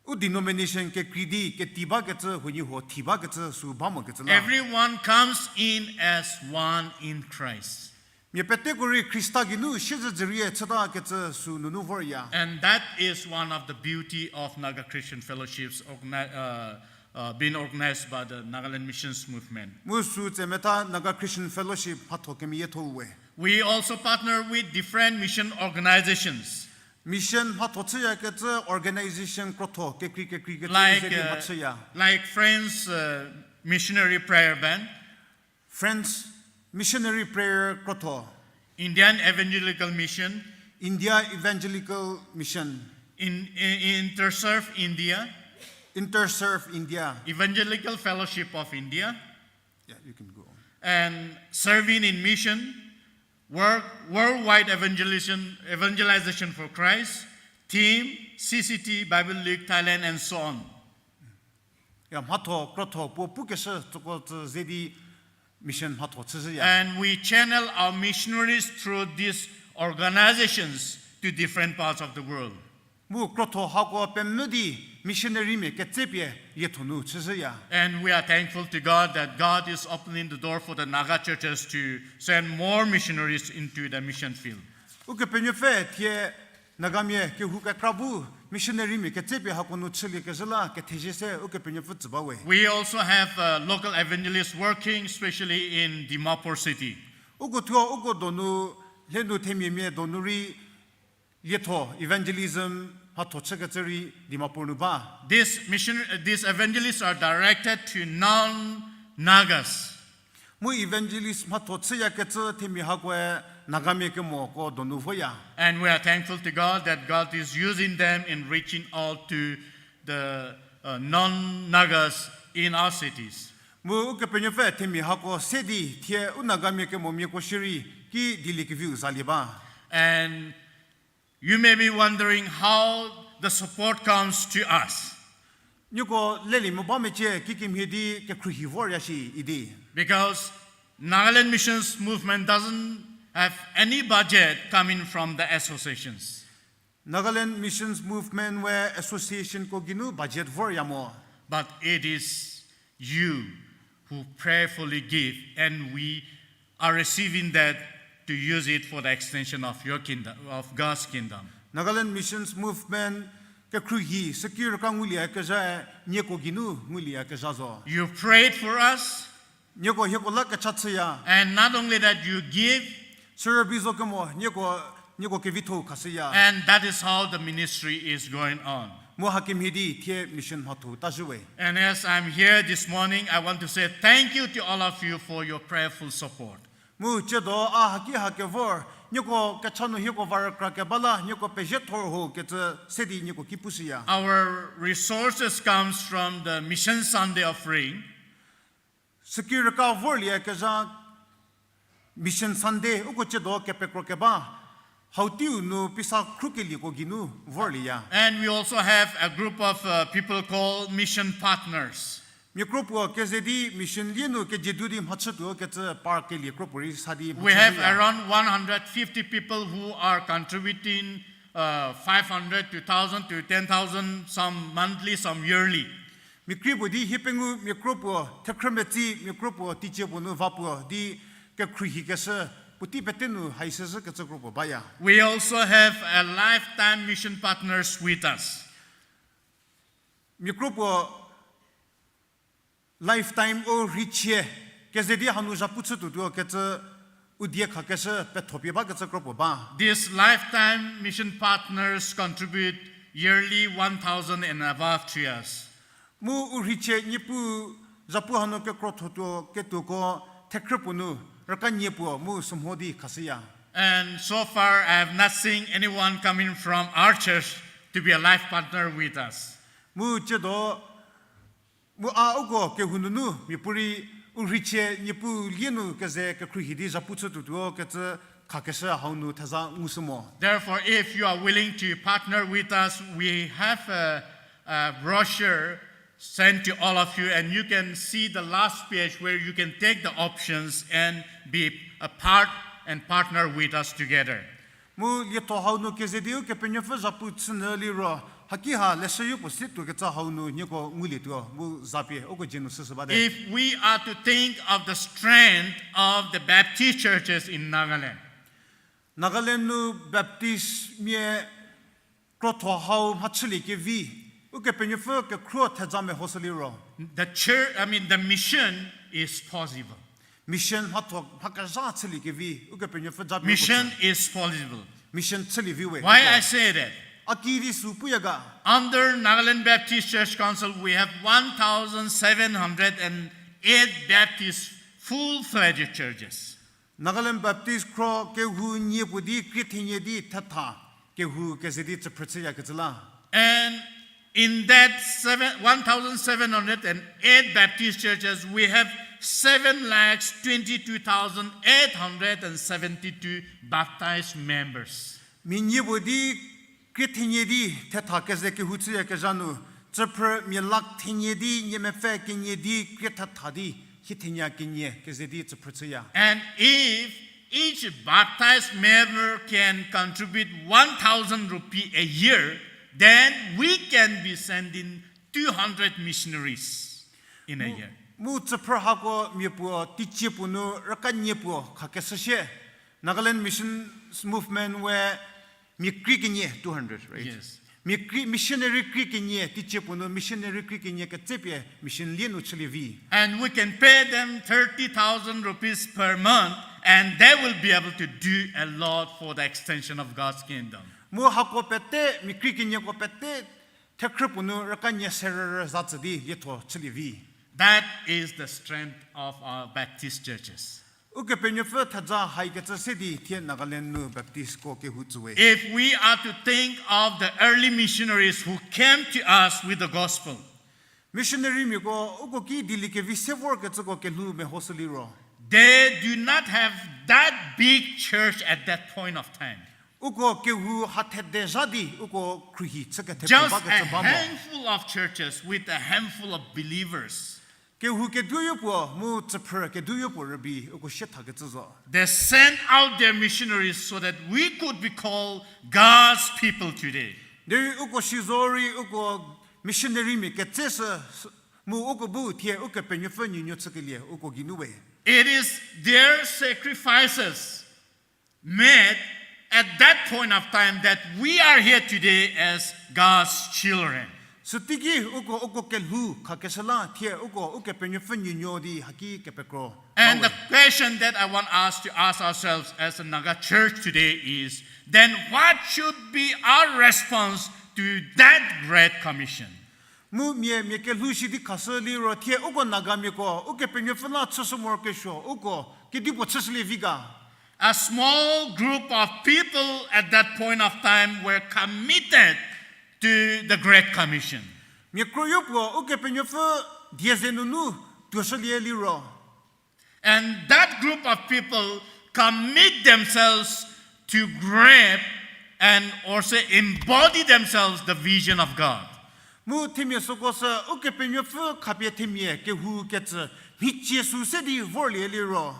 u denomination ke kridi ke tiba ke tsa huni ho tiba ke tsa su bamo ke tsa Everyone comes in as one in Christ. me pete gori krista gi nu shiz zriye tsada ke tsa su nu vorya And that is one of the beauty of Naga Christian Fellowships being organized by the Nagaland Missions Movement. mu su tsemeta Naga Christian Fellowship ha thoke me ye thowe We also partner with different mission organizations mission ha thotsa ke tsa organization krotho ke kri ke like, zedi hatsa like Friends Missionary Prayer Band, Friends Missionary Prayer Krotho, Indian Evangelical Mission, India Evangelical Mission, Interserve India, Interserve India. Evangelical Fellowship of India, Yeah, you can go on. and Serving in Mission, Worldwide Evangelization for Christ, Team, CCT, Bible League, Thailand, and so on. Yeah, Hato Krotho, Pukesa to Zedi Mission Hato Tzia. And we channel our missionaries through these organizations to different parts of the world. Mu Krotho Hako Pemudi, missionary me Ketsepie, Yetunu Tzia. And we are thankful to God that God is opening the door for the Naga churches to send more missionaries into the mission field. Uke Penufe, Tie Nagamie, Kehuka Krabu, missionary me Ketsepie Hakunu Tsili Kazala, Ketese, Uke Penufut Bawe. We also have local evangelists working, especially in Dimapur city. Ugo Tua Ugo Donu, Lenu Temie Donuri, lieto evangelism hato chakatari dimapurnu ba. These evangelists are directed to non-Nagas. Mu evangelist hato chayakatsa temi hakwe nagame ke mo ko donu voya. And we are thankful to God that God is using them in reaching out to the non-Nagas in our cities. Mu ke penyefe temi hako sedi tie unagame ke mo mi ko shiri ki dilikevu saliba. And you may be wondering how the support comes to us. Nyuko leli mo ba meche kikim hedi ke Khriezenuo yashi idi. Because Nagaland Missions Movement doesn't have any budget coming from the associations. Nagaland Missions Movement where association ko ginu budget vor yamo. But it is you who prayerfully give, and we are receiving that to use it for the extension of your kingdom, of God's kingdom. Nagaland Missions Movement ke Khriezenuo secure ka ngulia ke ja nyeko ginu ngulia ke jazo. You prayed for us, Nyeko hekola ke chatsya and not only that, you give, servizo ke mo nyeko ke vito kasya. and that is how the ministry is going on. Mo hakim hedi tie mission hatu tajuwe. And as I'm here this morning, I want to say thank you to all of you for your prayerful support. Mu chedo a haki hake vor nyeko ke chanu heko var kra ke bala nyeko pe jetor ho ke tse sedi nyeko kipusia. Our resources comes from the Mission Sunday offering, Secure ka vor lia ke ja mission Sunday uko chedo ke pe kro ke ba hautiu no pisa krukeli ko ginu vor lia. and we also have a group of people called mission partners. Mi kropo ke zedi mission lienu ke jedudi mhatsutu ke tse park ke li kropuri sadi. We have around 150 people who are contributing 500 to 1,000 to 10,000, some monthly, some yearly. Mi kripo di hipengu mi kropo tekremeti mi kropo tichepo no vapo di ke Khriezenuo ke se puti petenu haisese ke tse kropo baya. We also have a lifetime mission partners with us. Mi kropo lifetime o riche ke zedi hanu japutsu tu ke tse udie kha ke se petopie ba ke tse kropo ba. These lifetime mission partners contribute yearly 1,000 and above to us. Mu uriche nipu japu hanu ke kroto ke tu ko tekrepunu raka nyepu mu sumhodi khasiya. And so far, I have not seen anyone coming from our church to be a life partner with us. Mu chedo mu a ugo ke hununu mi puri uriche nipu lienu ke ze ke Khriezenuo japutsu tu ke tse khakesa haunu thaza musumo. Therefore, if you are willing to partner with us, we have a brochure sent to all of you, and you can see the last page where you can take the options and be a part and partner with us together. Mu lieto haunu ke zediu ke penyefa japutsu neli ro haki ha lesayu positu ke tsa haunu nyeko nguli tu mu zapie ogo jenu sesabade. If we are to think of the strength of the Baptist churches in Nagaland, Nagaland nu Baptist mie kroto hau hachili ke vi uke penyefa ke kro thajame hosali ro. the church, the mission is possible. Mission hato hakaza chili ke vi uke penyefa jabe. Mission is possible. Mission chili vi we. Why I say that? Akiri supuyaga. Under Nagaland Baptist Church Council, we have 1,708 Baptist full-fledged churches. Nagaland Baptist kro ke hu nyepudi kritinye di tata ke hu ke zedi tseprtseya ke zela. And in that 1,708 Baptist churches, we have 7,22,872 baptized members. Minyebudi kritinye di tata ke ze ke hu tseya ke janu tsepr milak tinye di nyemefe kinye di kritata di hitinya kinye ke zedi tseprtseya. And if each baptized member can contribute 1,000 rupees a year, then we can be sending 200 missionaries in a year. Mu tsepr hako myepu tichepu no rakanyepu khakeseshe Nagaland Mission Movement where mikri kinye 200, right? Yes. Mikri missionary kri kinye tichepu no missionary kri kinye ke tsepye mission lienu chlevi. And we can pay them 30,000 rupees per month, and they will be able to do a lot for the extension of God's kingdom. mu hako pete mi krikinya ko pete tekrupunu rakanya serer zatsdi lieto chlivi. That is the strength of our Baptist churches. Uke penyefe thaja haiketsa sedi tien nagalen nu baptist ko ke hutsuwe. If we are to think of the early missionaries who came to us with the gospel, Missionary mi ko uko ki dili ke vi sevor ke tsoko ke lu me hosli ro. they do not have that big church at that point of time. Uko ke hu hathe de jadi uko kruhi tsaka te Just ba a ke tsabamo. handful of churches with a handful of believers. Ke hu ke duyo po mu tsper ke duyo po rabi uko shetha ke tzo. They sent out their missionaries so that we could be called God's people today. Deri uko shizori uko missionary mi ke tsesa mu uko bu tie uko penyefe nyunyo tskelie uko ginuwe. It is their sacrifices made at that point of time that we are here today as God's children. Sutigi uko ke lu ka ke sala tie uko penyefe nyunyo di haki ke pekro. And the question that I want us to ask ourselves as a Naga church today is, then what should be our response to that great commission? Mu mie ke lu shi di kasali ro tie uko nagami ko uko penyefe na tsosomor ke sho uko ke dipo tsesli viga. A small group of people at that point of time were committed to the Great Commission. Mi kroyo po uke penyefe diezenunu tuasali liro. And that group of people commit themselves to grab and also embody themselves the vision of God. Mu timye sokosa uke penyefe kapye timye ke hu ketze mi Jesu se di vorli liro.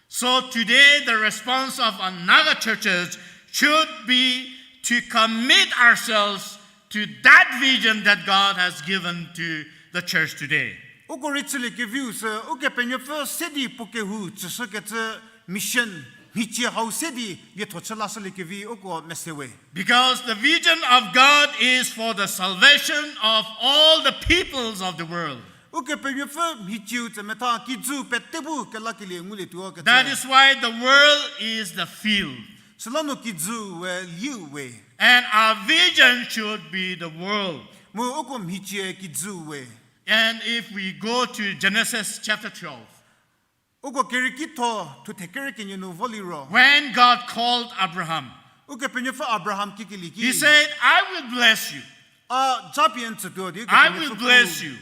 So today the response of another churches should be to commit ourselves to that vision that God has given to the church today. Uko ritsile ke view se uke penyefe se di puke hu tsese ketze mission mi che hau se di ye tochela sele ke vi uko mesewe. Because the vision of God is for the salvation of all the peoples of the world. Uke penyefe mi chiu te meta ki zu petebu ke lakili ngule tuo ke. That is why the world is the field. Selano ki zu we liu we. And our vision should be the world. Mu uko mi che ki zu we. And if we go to Genesis chapter 12, Uko kerikito to te keriki nu voliro. when God called Abraham, Uke penyefe Abraham kikiliki. he said, I will bless you. Japian to do it. I will bless you.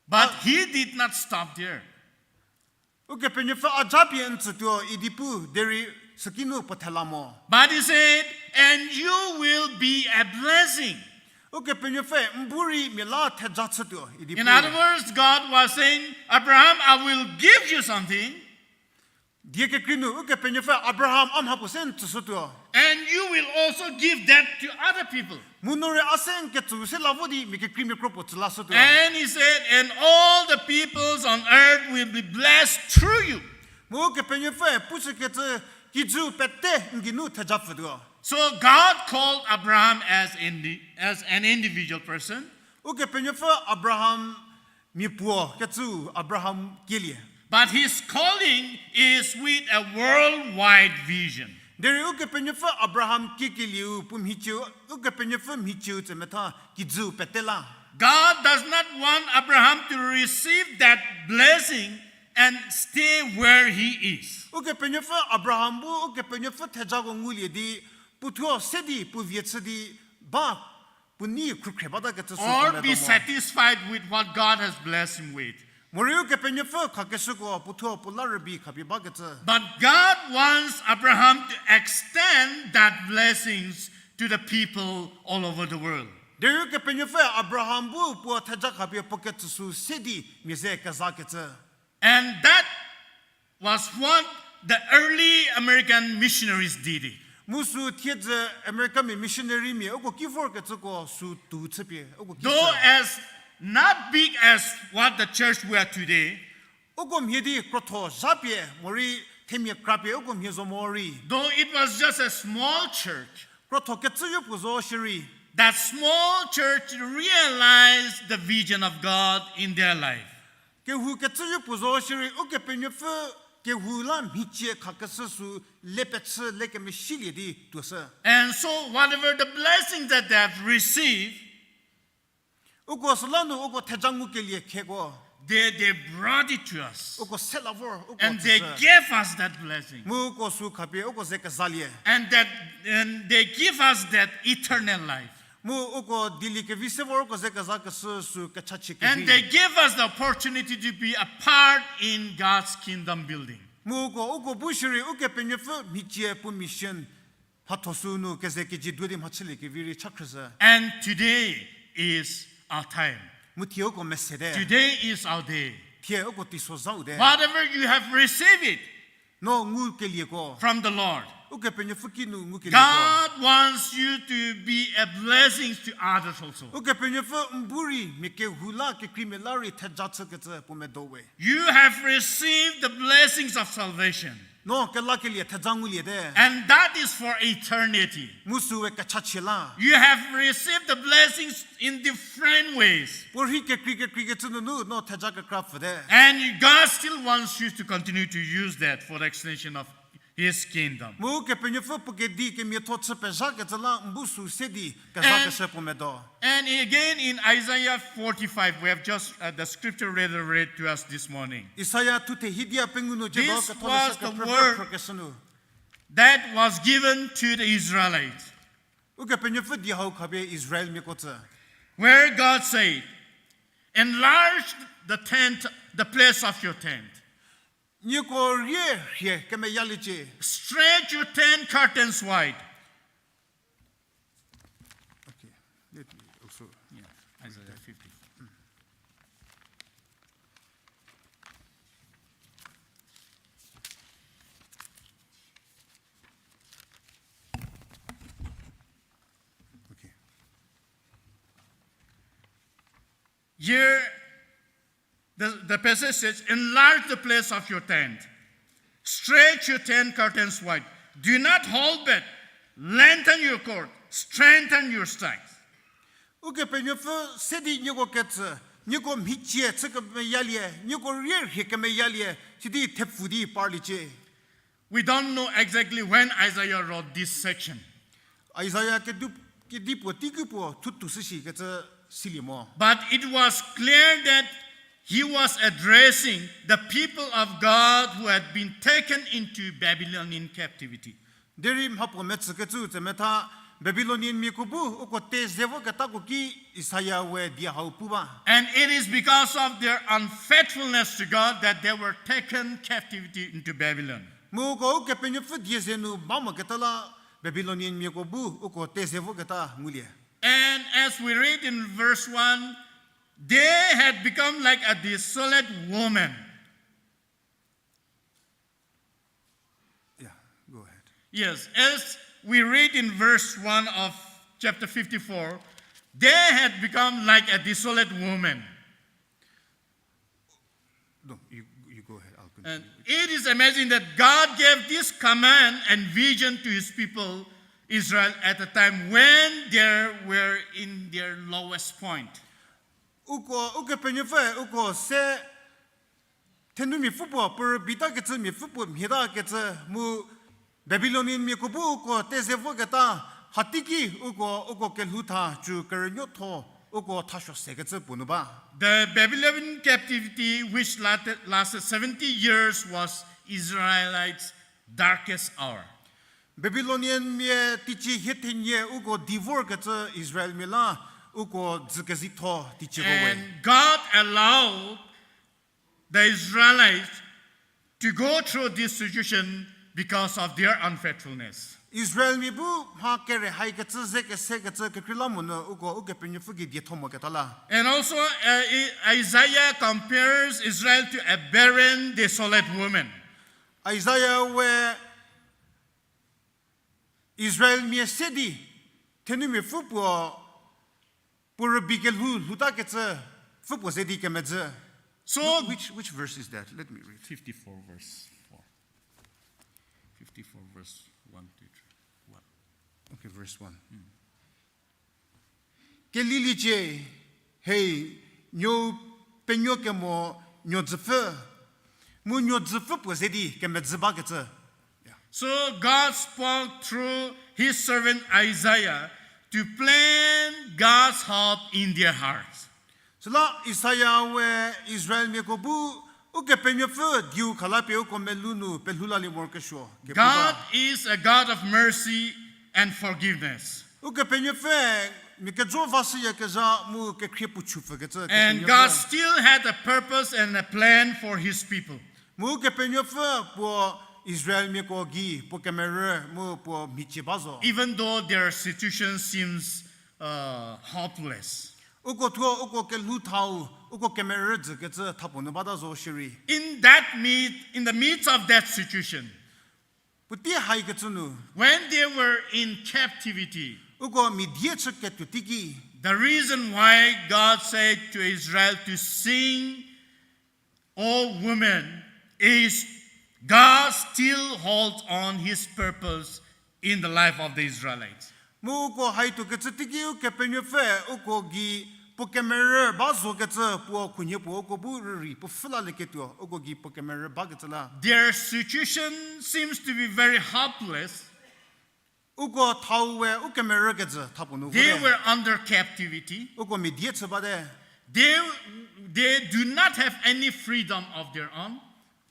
But he did not stop there. Uke penyefe japian to do idipu deri sakinu patelamo. But he said, and you will be a blessing. Uke penyefe mburi mila te jatsudo idipu. In other words, God was saying, Abraham, I will give you something, Diekepu uke penyefe Abraham am hapusen tsudo. and you will also give that to other people. Munore asen ke tu se lavodi mi ke krimi kropo tslasudo. And he said, and all the peoples on earth will be blessed through you. Mu uke penyefe puche ke te kizu pete nginu te jafudo. So God called Abraham as an individual person, Uke penyefe Abraham mi puo ke tu Abraham kilie. but his calling is with a worldwide vision. Deri uke penyefe Abraham kikiliu pum hichu uke penyefe hichu te meta kizu petela. God does not want Abraham to receive that blessing and stay where he is. Uke penyefe Abraham bu uke penyefe tejago nguli di putuo sedi pu vietsedi ba puni krukrebada ke tsu. Or be satisfied with what God has blessed him with. Mori uke penyefe kakesuko putuo pularabi kabiba ke tsu. But God wants Abraham to extend that blessings to the people all over the world. Deri uke penyefe Abraham bu pu tejak kabi poket tsu sedi mize kaza ke tsu. And that was what the early American missionaries did it. Musu tiedze American missionary mi uko kifor ke tsu ko su tu tsepe uko Though as not big as what the church we are today, uko miedi kroto japie mori temie krapie uko miezo mori. though it was just a small church, Kroto ke tsu yupuzo shiri. that small church realized the vision of God in their life. Ke hu ke tsu yupuzo shiri uke penyefe ke hula miche kakasu lepetse leke mishili di tuasa. And so whatever the blessings that they have received, Ugo salanu ugo tejangu ke liye kego. they brought it to us. Ugo selavor ugo And they gave us that blessing. mu ugo su kape ugo zeka zalie. And they give us that eternal life. Mu ugo dili ke visevor ugo zeka zaka su kachachi ke. And they give us the opportunity to be a part in God's kingdom building. Mu ugo bushiri uge penyefu miche pu mission hatosu nu ke zeke jidwedi machili ke viri chakrza. And today is our time. Mu tie ugo mesede. Today is our day. Tie ugo tiso zaude. Whatever you have received it No ngu ke liye ko. from the Lord, Uge penyefu kinu ngu ke liye ko. God wants you to be a blessing to others also. Uge penyefu mburi mike hula ke krimelari tejatsu ke tse pumedowe. You have received the blessings of salvation, No ke la ke liye tejangu liye de. and that is for eternity. Musu ke chachila. You have received the blessings in different ways, Purhi ke krike tunu nu no tejaka craft de. and God still wants you to continue to use that for the extension of His kingdom. Mu ke penyefu puke di ke mi to tse pe jake tla mbusu sedi ke zake se pumedo. And again in Isaiah 45, we have just the scripture read to us this morning. Isaiah tute hidia pengunu je This ke was tole the se word. ke Kresenu. That was given to the Israelites, Uge penyefu di hau kabe Israel mi ko tse. where God said, enlarge the tent, the place of your tent. Ni ko rie ke me yaliche. Stretch your tent curtains wide. Okay. Let me also Isaiah 50. okay. Here, the passage says, enlarge the place of your tent. Stretch your tent curtains wide. Do not hold back. Lengthen your cord. Strengthen your strength. Uge penyefu sedi ni ko ke tse. Ni ko miche tse ke me yalie. Ni ko rie ke me yalie. Sidi tepfudi parliche. We don't know exactly when Isaiah wrote this section, Isaiah ke dipo tikupo tutu sishi ke tse silimo. but it was clear that he was addressing the people of God who had been taken into Babylonian captivity. Derim hapo metse ke tse meta Babylonian mi kubu uko te zevo ke taku ki Isaiah we dia hau puba. And it is because of their unfaithfulness to God that they were taken captivity into Babylon. Mu ko uke penyefu dia zenu mama ke tala Babylonian mi kubu uko te zevo ke ta mulia. And as we read in verse 1, they had become like a desolate woman. Yeah, go ahead. Yes, as we read in verse 1 of chapter 54, they had become like a desolate woman. No, you go ahead. I'll continue. And it is amazing that God gave this command and vision to his people, Israel, at a time when they were in their lowest point. Uke penyefu uko se tenu mi fupo per bita ke tse mi fupo mhida ke tse mu Babylonian mi kubu uko te zevo ke ta hatiki uko ke luta ju kerenyo to uko tasho se ke tse punuba. The Babylonian captivity, which lasted 70 years, was Israelites' darkest hour. Babylonian mi tichi hitinye uko divor ke tse Israel mi la uko zikazito tichi And gowe. God allowed the Israelites to go through this situation because of their unfaithfulness. Israel mi bu ha kere hai ke tse ze ke se ke tse ke krilamun uko uke penyefu ki dietomo ke tala. And also, Isaiah compares Israel to a barren, desolate woman. Isaiah we Israel mi sedi tenu mi fupo pur bigel luta ke tse fupo sedi ke medze. So, Which verse is that? Let me read. 54 verse 4. 54 verse 1 to 3. 1. Okay, verse 1. Ke lili che hey nyo penyo ke mo nyo zfe mu nyo zfu pu zedi ke me zba ke tse. So God spoke through his servant Isaiah to plant God's hope in their hearts. So la Isaiah we Israel me ko bu u ke penyo fu diu khala pe ko me lunu pe lula li mor ke sho. God is a God of mercy and forgiveness. U ke penyo fe mi ke zo vasi ye ke za mu ke khie pu chu fe ke tse. And God still had a purpose and a plan for his people. Mu ke penyo fe po Israel me ko gi po ke mere mu po mi chi bazo. Even though their situation seems hopeless. Uko tuo uko ke lu thau uko ke mere z ke tse thapo no bada zo shiri. In the midst of that situation, Puti hai ke tsunu when they were in captivity, uko mi die tse ke tu tiki. the reason why God said to Israel to sing, "O women," is God still holds on his purpose in the life of the Israelites. Mu uko hai tu ke tse tiki u ke penyo fe uko gi po ke mere ba zo ke tse po kunye po uko bu ri po fula le ke tu uko gi po ke mere ba ke tse la. Their situation seems to be very hopeless. Uko thau we uke mere ke tse thapo no. They were under captivity. uko mi die tse ba de. They do not have any freedom of their own.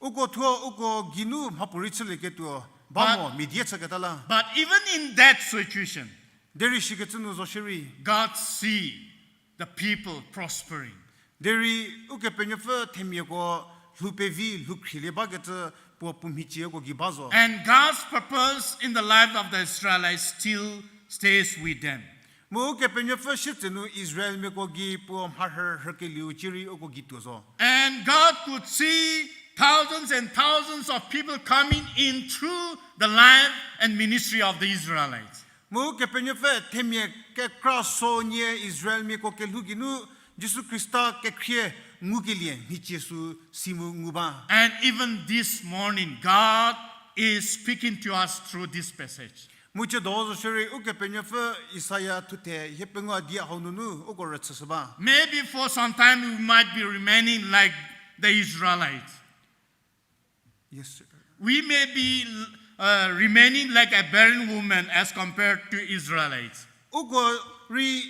Uko tuo uko ginu mapuri tse le ke tu ba mo mi die tse ke ta la. But even in that situation, Deri shi ke tsunu zo shiri. God see the people prospering. Deri uke penyo fe temye ko lupe vi lukhile ba ke tse po pumichi ko gi bazo. And God's purpose in the life of the Israelites still stays with them. Mu uke penyo fe shitenu Israel me ko gi po har ke liu chiri uko gi tu zo. And God could see thousands and thousands of people coming in through the life and ministry of the Israelites. Mu ke penyo fe temye ke kraso nye Israel me ko ke luginu Jesu Christa ke khie ngugilien mi Jesu simu nguba. And even this morning, God is speaking to us through this passage. Muche dozo shiri uke penyo fe Isaiah tute yepengo dia honunu uko retsaba. Maybe for some time we might be remaining like the Israelites. Yes sir. We may be remaining like a barren woman as compared to Israelites. Uko ri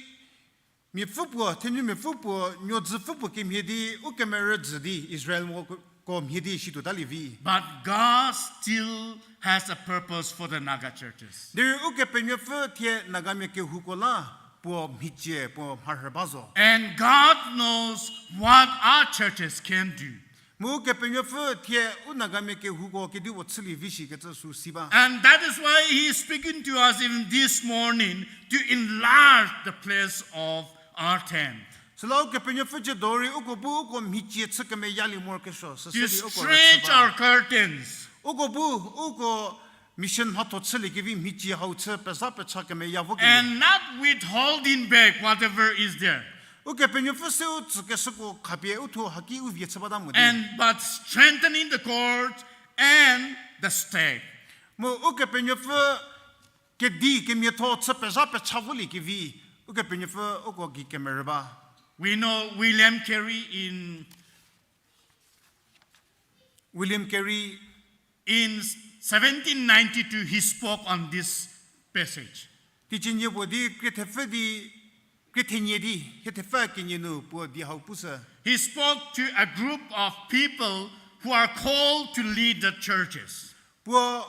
mi fupo tenyu mi fupo nyo zi fupo ke mhedi uke mere zdi Israel mo ko mhedi shitu dalivi. But God still has a purpose for the Naga churches. There uke penyo fe tie nagame ke hukola po mhiche po harbazo. And God knows what our churches can do. Mu ke penyo fe tie unagame ke huko ke di wotsili vishi ke tsu siba. And that is why he is speaking to us even this morning to enlarge the place of our tent. Selo ke penyo fe je dori uko bu uko mhiche tsike me yali mor ke sho. To stretch our curtains. Uko bu uko mission hato tsili ke vi mhiche hau tse pesa pe chake me yavu ke. And not withholding back whatever is there. Uke penyo fe se utsuke seko kapie uto haki u vie tsabada mudi. And but strengthening the cord and the stake. Mo uke penyo fe ke di ke mieto tse pesa pe chavuli ke vi. Uke penyo fe uko gi ke merba. We know William Carey in 1792 he spoke on this passage. Tichinye bodi kretefe di kretenye di hetefe kenye no po di haupusa. He spoke to a group of people who are called to lead the churches. Po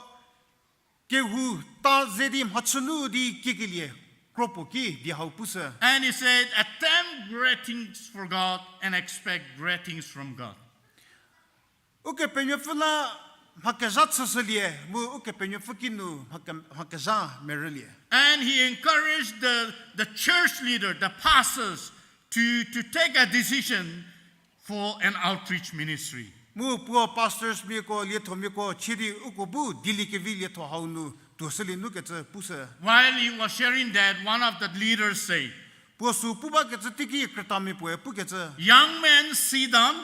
ke hu ta zedim hatsunu di kegelie kropo ki di haupusa. And he said, attempt great things for God and expect great things from God. Uke penyo fe la hakazat sasalie mo uke penyo fe kinu hakaza merelie. And he encouraged the church leader, the pastors, to take a decision for an outreach ministry. Mu po pastors mi ko lieto mi ko chiri uko bu dili ke vi lieto haunu toseli nu ke tse pusa. While he was sharing that, one of the leaders said, Po su puba ke tse tiki kreta mi po pu ke tse. young men, sit down.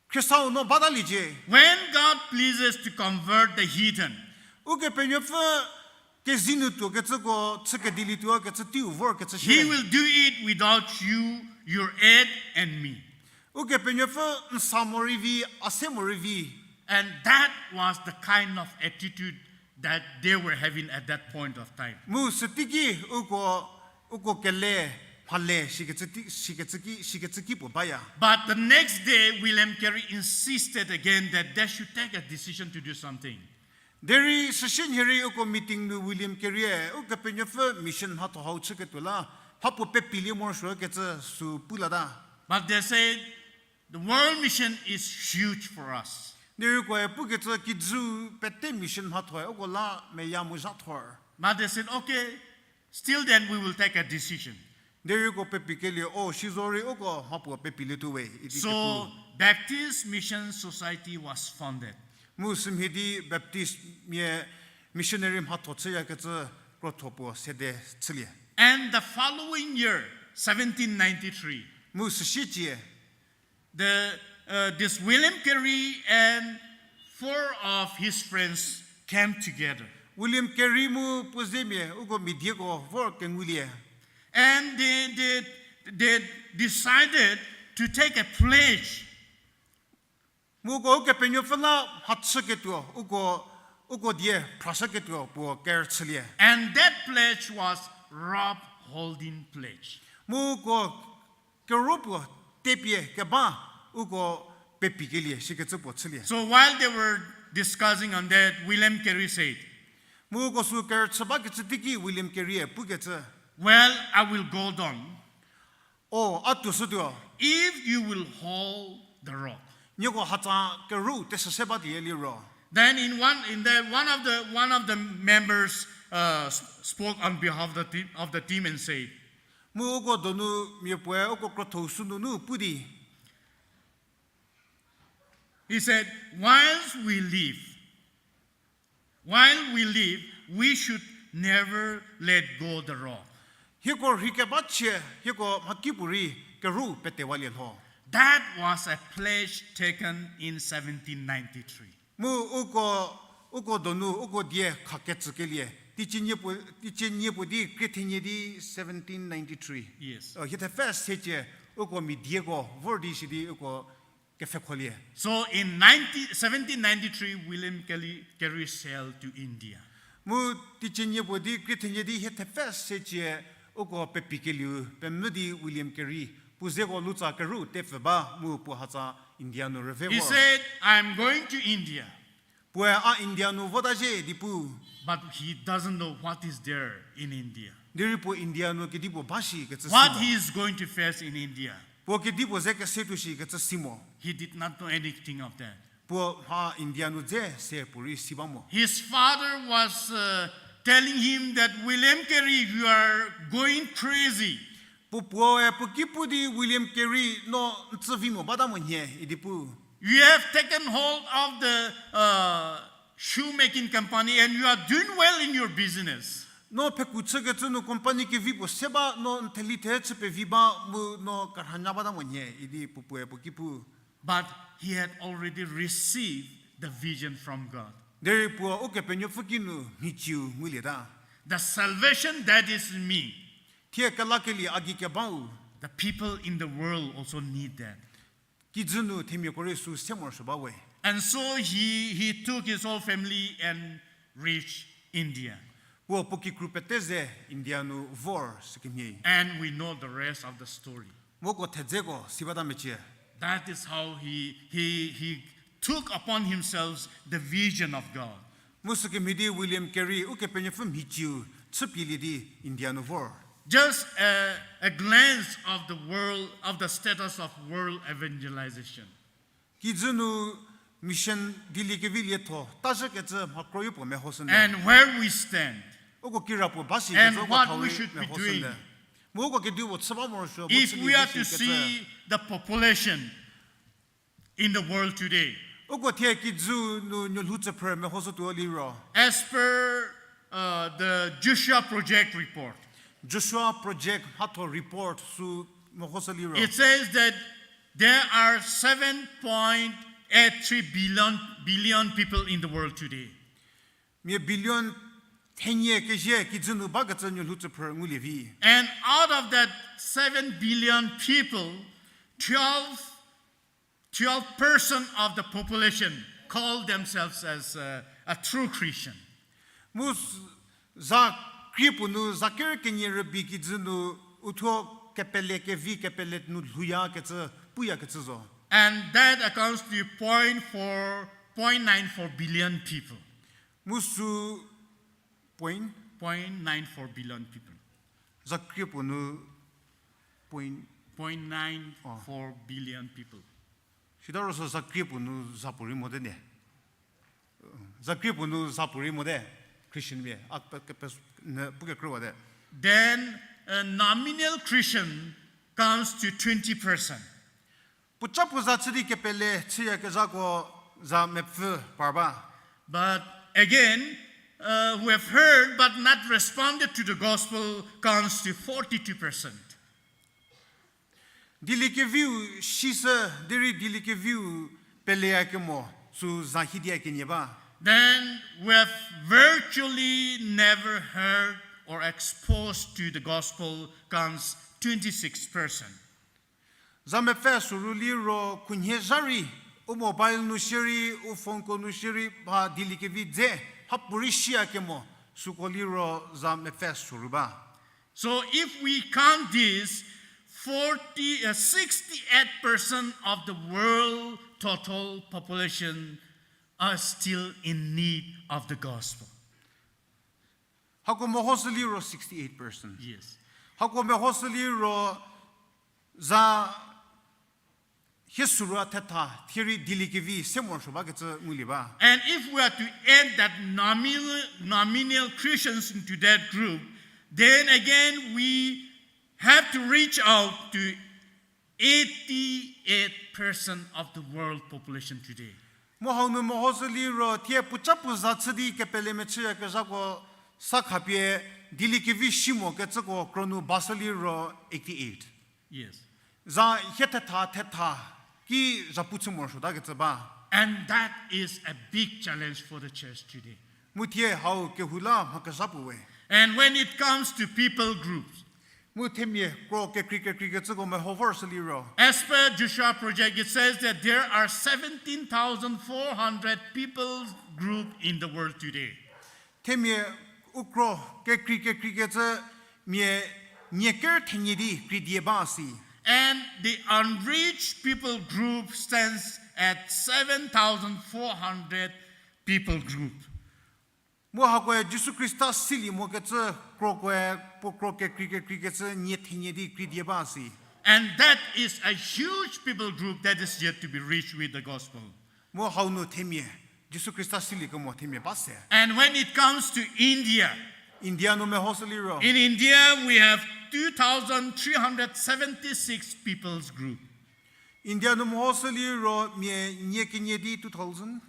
Kristau no badali je. When God pleases to convert the heathen, Uke penyo fe ke zinu tu ke tse ko tse ke dili tu ke tse tiu vor ke tse he she. will do it without you, your aid, and me. uke penyefe nsamorivi asemorivi. And that was the kind of attitude that they were having at that point of time. Mu setiki uko kele pale shiketsiki pobaya. But the next day, William Carey insisted again that they should take a decision to do something. Deri session heri uko meeting nu William Carey uke penyefe mission hato hau cheketula hapo pe pili mo shwe ketsa su pulada. But they said, the world mission is huge for us. Deri ko pu ketsa kidzu pete mission hato uko la me yamu zathor. But they said, okay, still then we will take a decision. Deri ko pe pikeli oh shizori uko hapo pe pili tu we. So Baptist Mission Society was founded. Muslim hidi Baptist missionary hato tsaya ketsa protopo sede tslia. And the following year, 1793, this William Carey and 4 of his friends came together. William Carey mu pozemie ugo midiego vor kengulie. And they decided to take a pledge. Mugo ke penyo fana hatsaketo ugo die prasaketo po kertslia. And that pledge was rob holding pledge. Mugo kerupo tepie keba ugo pepikelie shiketsupo tslia. So while they were discussing on that, William Carey said, Mugo su kertsabaketsitiki William Carey pugetsa. well, I will go down Oh atusudo. if you will hold the rope. Nyogo hata keru tesaseba dieli ro. Then one of the members spoke on behalf of the team and said, Mugo donu miepue ugo krotosunu nu pudi. he said, while we live, we should never let go the rope. Hiko rikebache hiko hakipuri keru petewali ho. That was a pledge taken in 1793. Mu ugo donu ugo die kaketsukelie. Tichinye di kretinye di 1793. Yes. Hita first seche ugo mi diego vordi shidi ugo kefekolie. So in 1793, William Carey sailed to India. Mu tichinye di kretinye di hita first seche ugo pepikelu pemudi William Carey puzego luza keru tefeba mu puhaza Indiano revevo. He said, I'm going to India. Pue a Indiano vodaje dipu. But he doesn't know what is there in India. Diripo Indiano ke dipo bashi ketsa What simo. he is going to face in India. Po ke dipo zeka setushi ketsa simo. He did not know anything of that. Po ha Indiano je se puri sibamo. His father was telling him that, William Carey, you are going crazy. Po po kipu di William Carey no tsvimo badamo nye idipu. You have taken hold of the shoemaking company and you are doing well in your business. No pekutse ketsa no company ke vipo seba no telite tsepe viba mu no karhanya badamo nye idi po kipu. But he had already received the vision from God. Diripo oke penyo fukinu michu muleda. The salvation that is in me, Tie kalakeli agi ke bau. the people in the world also need that. Kizunu temyo kore su semor shabawe. And so he took his whole family and reached India. Po poki krupeteze Indiano vor sikimye. And we know the rest of the story. Moko tedzego sibada meche. That is how he took upon himself the vision of God. Musuke midi William Carey uke penyo fum hichu tsupili di Indiano vor. Just a glance of the world, of the status of world evangelization. Kizunu mission dilikevili to tajeketse makroyu po mehosende. And where we stand. Oko kirapo basi And ketso what ko we should be doing. Moko ke diwo tsabamo sho. If we are to see the population in the world today, Oko tie kizu no nyolutse per mehoso to oliro. as per the Joshua Project report, Joshua Project hato report su mehoso liro. it says that there are 7.83 billion people in the world today. Me billion tenye ke je kizunu bagatsa nyolutse per ngulevi. And out of that 7 billion people, 12 12% of the population call themselves as a true Christian. mus za kripu nu za ker kenye rebi ki zunu utho kepele ke vi kepele nu luya ke tse puya ke tse zo. And that accounts to 0.94 billion people. Musu point 0.94 billion people. za kripu nu point 0.94 billion people. shidaro so za kripu nu za puri mode ne. Za kripu nu za puri mode Christian me ak ke pes ne puke kro de. Then a nominal Christian comes to 20%. Puchapu za tsidi kepele tsiya ke za ko za mepfu parba. But again, who have heard but not responded to the gospel comes to 42%. Dilike view shisa diri dilike view pele ke mo su za hidia ke nyeba. Then we have virtually never heard or exposed to the gospel comes 26%. Za mepfe suruli ro kunye jari u mobile nu shiri u phone ko nu shiri ba dilike vi de hapuri shia ke mo su ko li ro za mepfe suruba. So if we count this, 68% of the world total population are still in need of the gospel. Hako mo hoseli ro 68%. Yes. Hako me hoseli ro za hisura teta thiri dilike vi semor shoba ke tse muliba. And if we are to add that nominal Christians into that group, then again we have to reach out to 88% of the world population today. Mo hanu mo hoseli ro tie puchapu za tsidi ke pele me chia ke za ko sakhapie dilike vi shimo ke tse ko kronu basali ro 88. Yes. Za hetata teta ki za putsumor shoda ke tse ba. And that is a big challenge for the church today. Mutie hau ke hula ha ke zapuwe. And when it comes to people groups, Mutemye kro ke krike tse ko me hoverseli ro. as per Joshua Project, it says that there are 17,400 people group in the world today. Temye ukro ke krike tse me nyeker tenyedi kridie basi. And the unreached people group stands at 7,400 people group. Mo ha ko Jesu Christa sili mo ke tse kro ke krike tse nye tenyedi kridie basi. And that is a huge people group that is yet to be reached with the gospel. Mo hau no temye Jesu Christa sili ko mo temye base. And when it comes to India, India no me hoseli ro. in India we have 2,376 people's group. India no me hoseli ro me nye kenyedi 2000.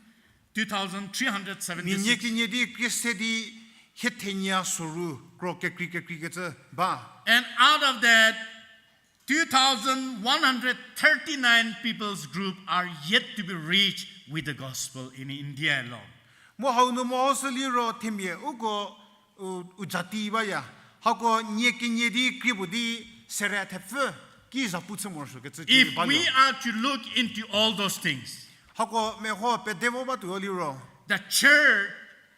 Mi 2,376. nye kenyedi krisedi hetenya soru kro ke krike tse ba. And out of that, 2,139 people's group are yet to be reached with the gospel in India alone. Mo hau no mo hoseli ro temye ugo ujati ba ya. Hako nye kenyedi kribudi sere tefe ki za putsumor sho ke tse If ba. we are to look into all those things, Hako me ho pe devo ba tu oli ro. the church,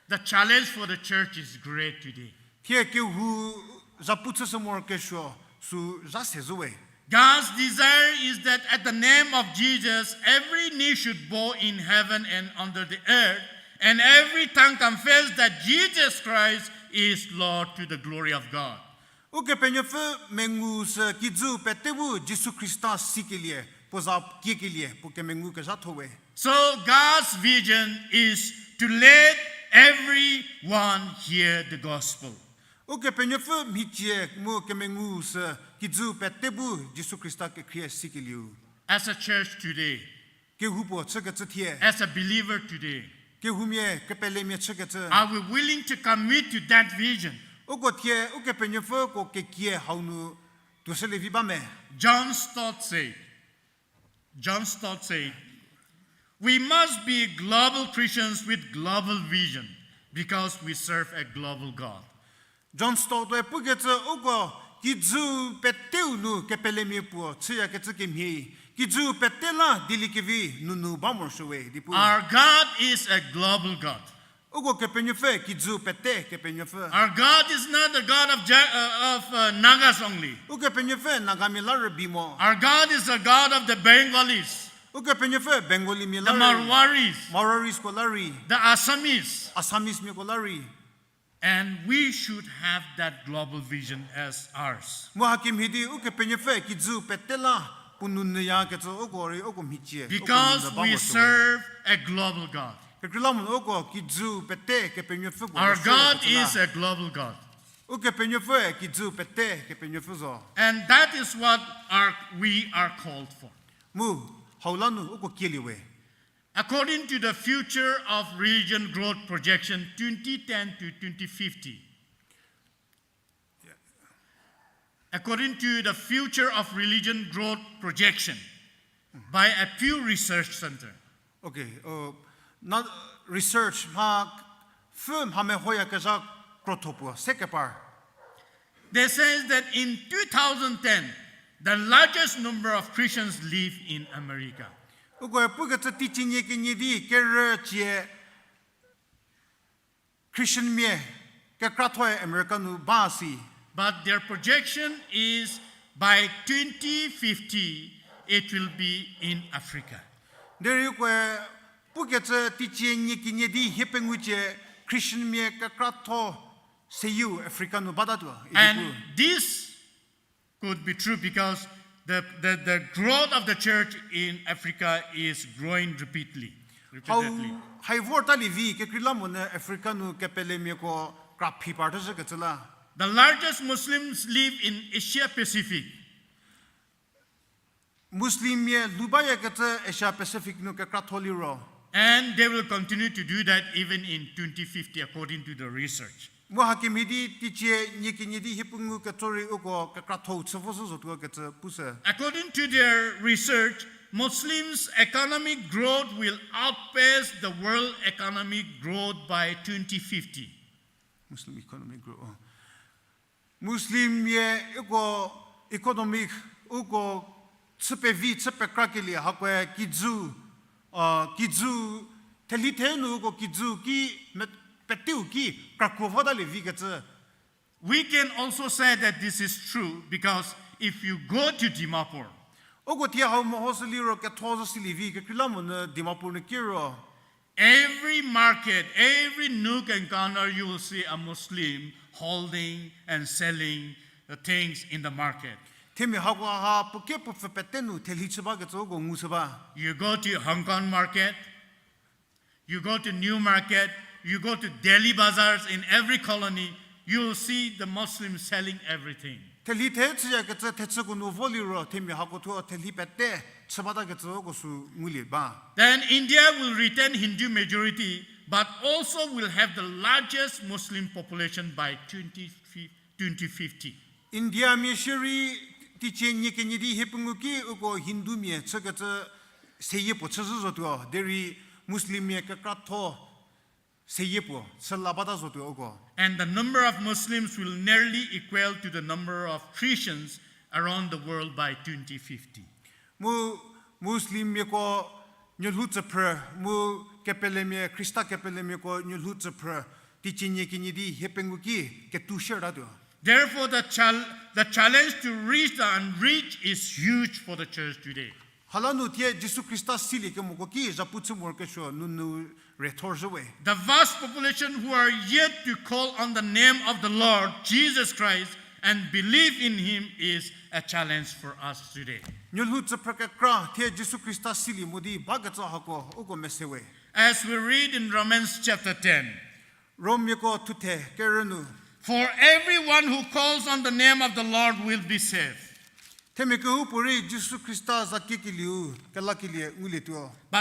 the challenge for the church is great today. Tie ke hu za putsumor ke sho su za sezuwe. God's desire is that at the name of Jesus, every knee should bow in heaven and under the earth, and every tongue confess that Jesus Christ is Lord to the glory of God. Uke penye fe mengu se kizu petewu Jesu Christa sikelie poza kiekelie poke mengu ke jatowe. So God's vision is to let everyone hear the gospel. Uke penye fe mitie mo ke mengu se kizu petewu Jesu Christa ke krie sikeliu. As a church today, Ke hupo tseke tsie as a believer today, ke humie ke pele mie tseke tse. are we willing to commit to that vision? Uko tie uke penye fe ko ke kie haunu to se levi ba me. John Stott said, we must be global Christians with global vision because we serve a global God. John Stott we puke tse uko kizu peteu nu ke pele mie puo tsia ke tse ke mie kizu petela dilikevi nunu bamor shwe dipu. Our God is a global God. Ugo kepenyo fe kizu pete kepenyo fe. Our God is not the God of Nagas only. Ugo kepenyo fe nagamilar bimo. Our God is the God of the Bengalis, Ugo kepenyo fe Bengali the milari. Marwaris, Mararis kolari. the Assamese. Assamese mi kolari. And we should have that global vision as ours. Mo hakim hidi ugo kepenyo fe kizu petela punun ya keto ogori ogo michie. Because we serve a global God. Our God is a global God. And that is what we are called for. According to the Future of Religion Growth Projection 2010 to 2050, according to the Future of Religion Growth Projection by a Pew Research Center, Okay, not research ma firm hame hoya kaza krotopua sekepar. they say that in 2010, the largest number of Christians live in America. Ugo pugata teaching ye kinidi ker che Christian me ke kratoy Americanu basi. But their projection is by 2050, it will be in Africa. There you go pugata teaching ye kinidi hipeng wiche Christian me ke krato seyu Africanu badadwa. And this could be true because the growth of the church in Africa is growing repeatedly. Hai vorta livi ke krilamune Africanu ke peleme ko krapi partas ke tala. The largest Muslims live in Asia Pacific. Muslim ye lubaya ke Asia Pacific no ke kratoli ro. And they will continue to do that even in 2050 according to the research. Mo hakimidi tiche nyikini hipungu ke tori uko ke krato tsefoso zotu ke pusa. According to their research, Muslims' economic growth will outpace the world economic growth by 2050. Muslim economic growth. Muslim ye uko economic uko tsepevi tsepekrakili hakwe kizu telitenu uko kizu ki We can also say that this is true because if you go to Dimapur, every market, every nook and corner, you will see a Muslim holding and selling the things in the market. You go to Hong Kong market, you go to New Market, you go to Delhi bazaars, in every colony, you will see the Muslims selling everything. Then India will retain Hindu majority, but also will have the largest Muslim population by 2050. India mishiri teaching Nikinidi Hipunguki uko Hindu me tsakata seye pochazo deri Muslim me kakato. And the number of Muslims will nearly equal to the number of Christians around the world by 2050. Muslim ko nyulutsa pra mu kepeleme Krista kepeleme ko nyulutsa pra tichinye kinidi hepenguki ketushera. Therefore the challenge to reach the unreached is huge for the church today. Halanu tie Jesu Krista sili ke mokoki japutsu morkesho nunu retorjwe. The vast population who are yet to call on the name of the Lord Jesus Christ and believe in him is a challenge for us today. Nyulutsa prakakra tie Jesu Krista sili modi bagatsa hako uko mesewe. As we read in Romans chapter 10, Romyeko tute kerenu. For everyone who calls on the name of the Lord will be saved. But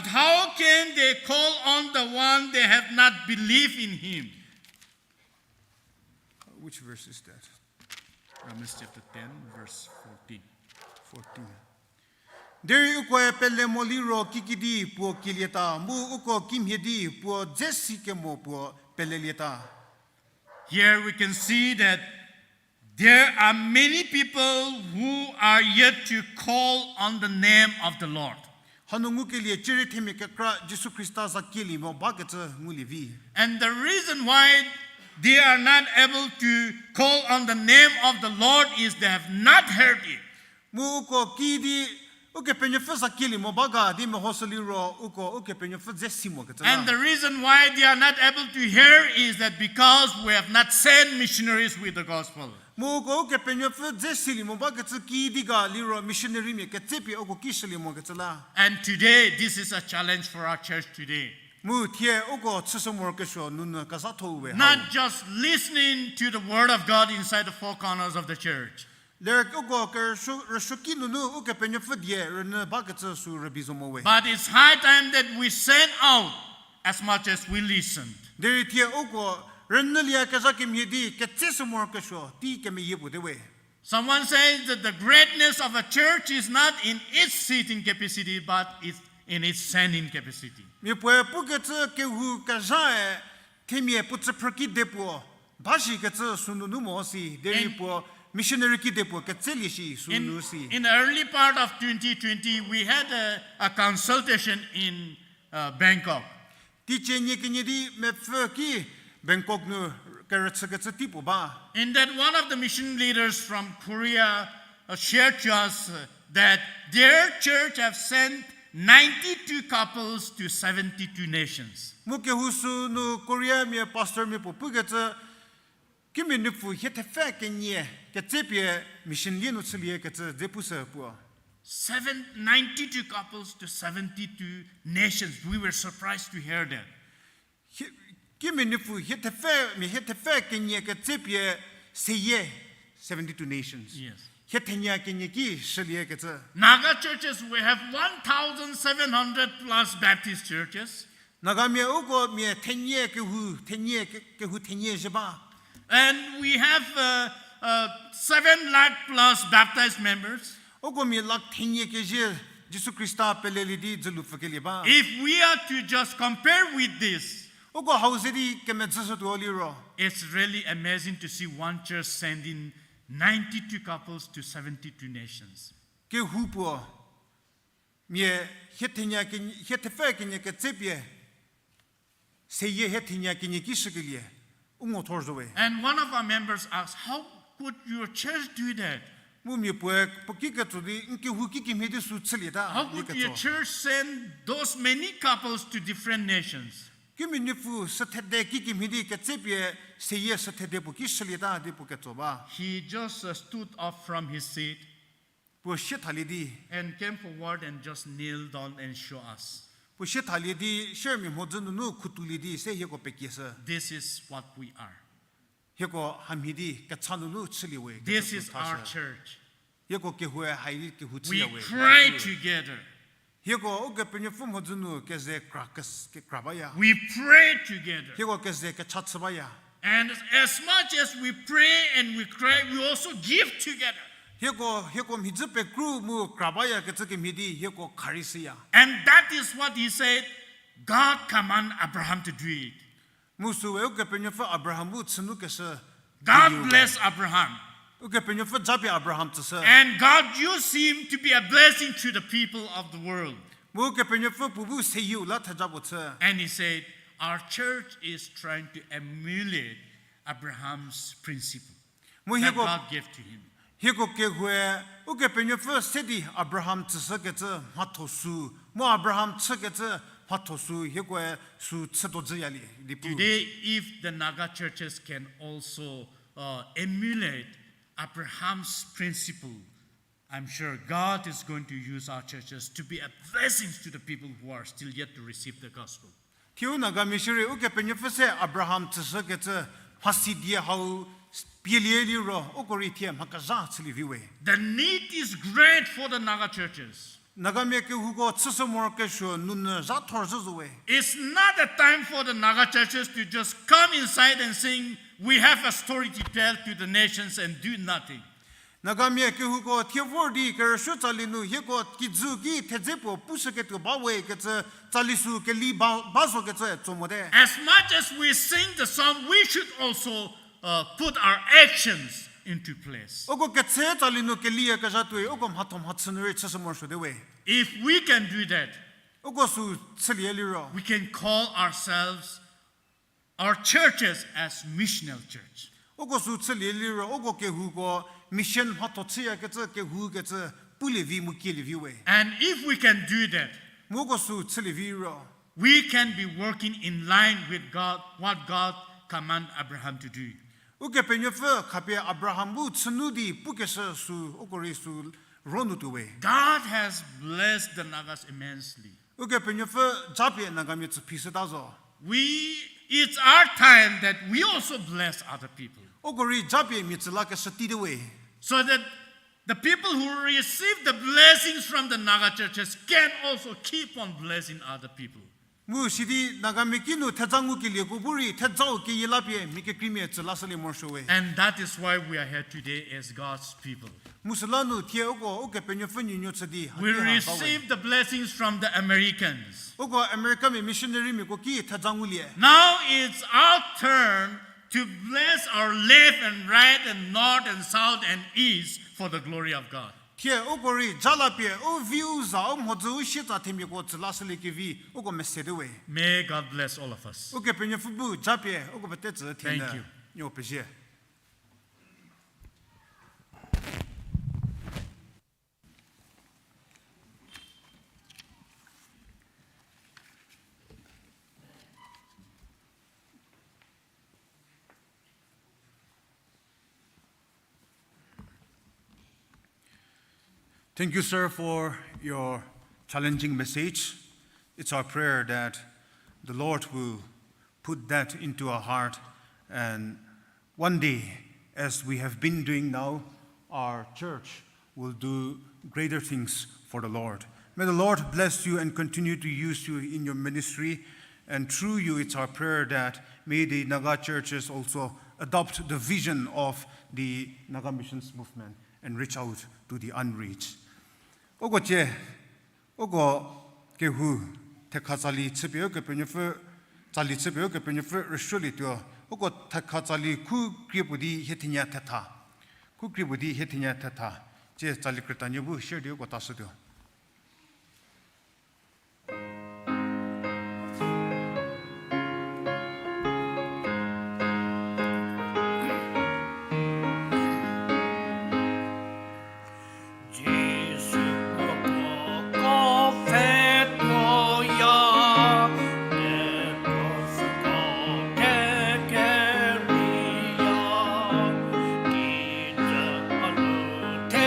how can they call on the one they have not believed in him? Which verse is that? Romans chapter 10, verse 14. 14. Deri uko pele moliro kikidi po kilieta mu uko kimhedi po jessike mo po pelelieta. Here we can see that there are many people who are yet to call on the name of the Lord. Hanungu ke liye chiri themi ke kra Jesu Christa sa kili mo ba ke tse nguli vi. And the reason why they are not able to call on the name of the Lord is they have not heard it. Mu ko ki di uke penyo fa sa kili mo baga di mo hosali ro uke penyo fa zesi mo ke tse. And the reason why they are not able to hear is that because we have not sent missionaries with the gospel. Mu ko uke penyo fa zesi mo ba ke tse ki di ga li ro missionary me ke tse pi uko kisali mo ke tse la. And today, this is a challenge for our church today. Mu tie uko tse mo ke sho nun ka sa tho we. Not just listening to the word of God inside the four corners of the church. Le uko ke shuki nunu uke penyo fa die ne ba ke tse su rebizo mo we. But it's high time that we send out as much as we listened. There tie uko rennelia ke sa kim yedi ke tse mo ke sho ti ke me yebu de we. Someone says that the greatness of a church is not in its seating capacity, but it's in its sending capacity. Mi pue pu ke tse ke hu ka jae ke mi pu tse prki depo bashi ke tse sunu nu mo si deri po missionary ki depo ke tse li shi sunu si. In the early part of 2020, we had a consultation in Bangkok. Ti che nye ke nye di me pfe ki Bangkok nu ke tse ke tse tipo ba. In that, one of the mission leaders from Korea shared to us that their church have sent 92 couples to 72 nations. Mu ke hu su nu Korea mi pastor mi pu ke tse ki mi nu fu he te fe ke nye ke tse pi mission li nu tse li ke tse depu se pu. 92 couples to 72 nations. We were surprised to hear that. Ki mi nu fu he te fe ke nye ke tse pi se ye 72 nations. Yes. He te nye ke nye ki se li ke tse. Naga churches, we have 1,700 plus Baptist churches. Naga mi uko mi te nye ke hu te nye je ba. And we have 7 lakh plus baptized members. Uko mi lak te nye ke je Jesu Christa pele li di zelu fe ke li ba. If we are to just compare with this, Uko hause di ke me tse tu oli ro. it's really amazing to see one church sending 92 couples to 72 nations. Ke hu po mi he te nye ke he te fe ke nye ke tse pi se ye he te nye ke nye ki se ke li. Ungo tor zo we. And one of our members asked, how could your church do that? Mu mi po ki ke tu di nke hu ki me di su tse li da. How could your church send those many couples to different nations? Ki mi ni fu se te de ki me di ke tse pi se ye se te de po ki se li da di po ke to ba. He just stood up from his seat Po she thali di. and came forward and just kneeled down and showed us. Po she thali di she mi mo zun nu khutuli di se ye ko pe ki se. This is what we are. He ko ham hi di ke chan nu tse li we. This is our church. He ko ke hu hai ke hu We tse we. pray together. He ko o ke pe ni fu mo zun nu ke ze krakas ke krabaya. We pray together. He ko ke ze ke chat se ba ya. And as much as we pray and we cry, we also give together. He ko mi ze pe kru mu krabaya ke tse ke mi di he ko kharisia. And that is what he said, God command Abraham to do it. Musu we o ke pe ni fu Abraham mu tsnu ke se. God bless Abraham. O ke pe ni fu jabi Abraham tse se. And God used him to be a blessing to the people of the world. Mu ke pe ni fu pu bu se yu la ta jabo tse. And he said, our church is trying to emulate Abraham's principle Mu he that ko God gave to him. he ko ke hue o ke pe ni fu se di Abraham tse se ke tse ma to su. Mo Abraham tse ke tse ma to su he ko su tse to zhe ya li di pu. Today, if the Naga churches can also emulate Abraham's principle, I'm sure God is going to use our churches to be a blessing to the people who are still yet to receive the gospel. Tiu na ga mi shiri o ke pe ni fu se Abraham tse se ke tse ha si di hau pielie li ro o ko ri tie ma ka za tse li vi we. The need is great for the Naga churches. Naga me ke hu ko tse se mo ke sho nun za thor zo we. It's not a time for the Naga churches to just come inside and sing, we have a story to tell to the nations and do nothing. Naga me ke hu ko tie vor di Kerüsuo Tsali nu he ko ki zu ki te ze po pu se ke to ba we ke tse Tsali su ke li ba so ke tse zo mo de. As much as we sing the song, we should also put our actions into place. Oko Ketshe Tsali no kelia kajatwe oko hatom hatsunwe chasamor shodewe. If we can do that, Oko su tsali eliro. we can call ourselves, our churches as missional church. Oko su tsali eliro oko ke hugo mission hatotsia ketsa ke hu ketsa pulevi mukelevi we. And if we can do that, Moko su tsali viro. we can be working in line with God, what God commanded Abraham to do. Uke penyofe kapia Abraham bu tsunudi pukesa su okori su ronutuwe. God has blessed the Nagas immensely. Uke penyofe japie nagami tsu pisadazo. It's our time that we also bless other people, Okori japie mitsla ke satidewe. so that the people who receive the blessings from the Naga churches can also keep on blessing other people. Mu sidi nagami kinu tezangu ke kuburi tezao ke yelapie mike krimi tsulasali morshowe. And that is why we are here today as God's people. Musulanu tie oko uke penyofe nyunyo tsadi. We receive the blessings from the Americans. Oko America me missionary me koki tezangu lie. Now it's our turn to bless our left and right and north and south and east for the glory of God. Tie okori jalapie o viuza o mozu shita temi ko tsulasali ke vi oko mesedewe. May God bless all of us. Uke penyofe bu japie oko betetze tiende. Thank you. Yo peje. Thank you, sir, for your challenging message. It's our prayer that the Lord will put that into our heart, and one day, as we have been doing now, our church will do greater things for the Lord. May the Lord bless you and continue to use you in your ministry, and through you, it's our prayer that may the Naga churches also adopt the vision of the Naga missions movement and reach out to the unreached. Ogo che, ogo kehu, Thekha Tsali tsibio ke penyofe, Tsali tsibio ke penyofe rishuli tio, ogo Thekha Tsali ku kribudi hetinya teta, ku kribudi hetinya teta, je Tsali Krüta nyobu share dio go tasu dio. Te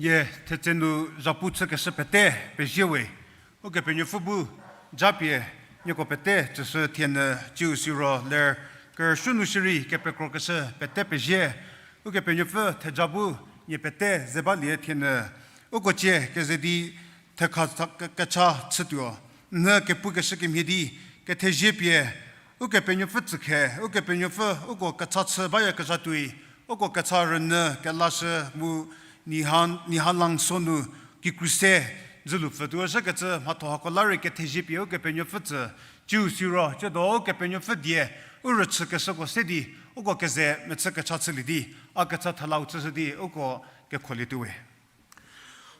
ye tetenu zaputsa ke sepete pejewe o ke penyo fubu japie nyoko pete tse tien jiu siro ler ke shunu shiri ke pe krokese pete peje o ke penyo fu te jabu ye pete zebalie tien o ko che ke zedi Thekha Tsali ne ke pu ke shikim hidi ke te jepie o ke penyo fu tsike o ke penyo fu o ko Ketshe ba ya ke zatui o ko Ketshe ne ke lashe mu nihan lang sonu ki Khriezenuo zulu fatu je ke tse ma to ko lari ke te jepie o ke penyo fu tse jiu siro je do ke penyo fu die o ru tse ke so ko sedi o ko ke ze me tse ke Tsali di a ke tse thalau tse di o ko ke kholitu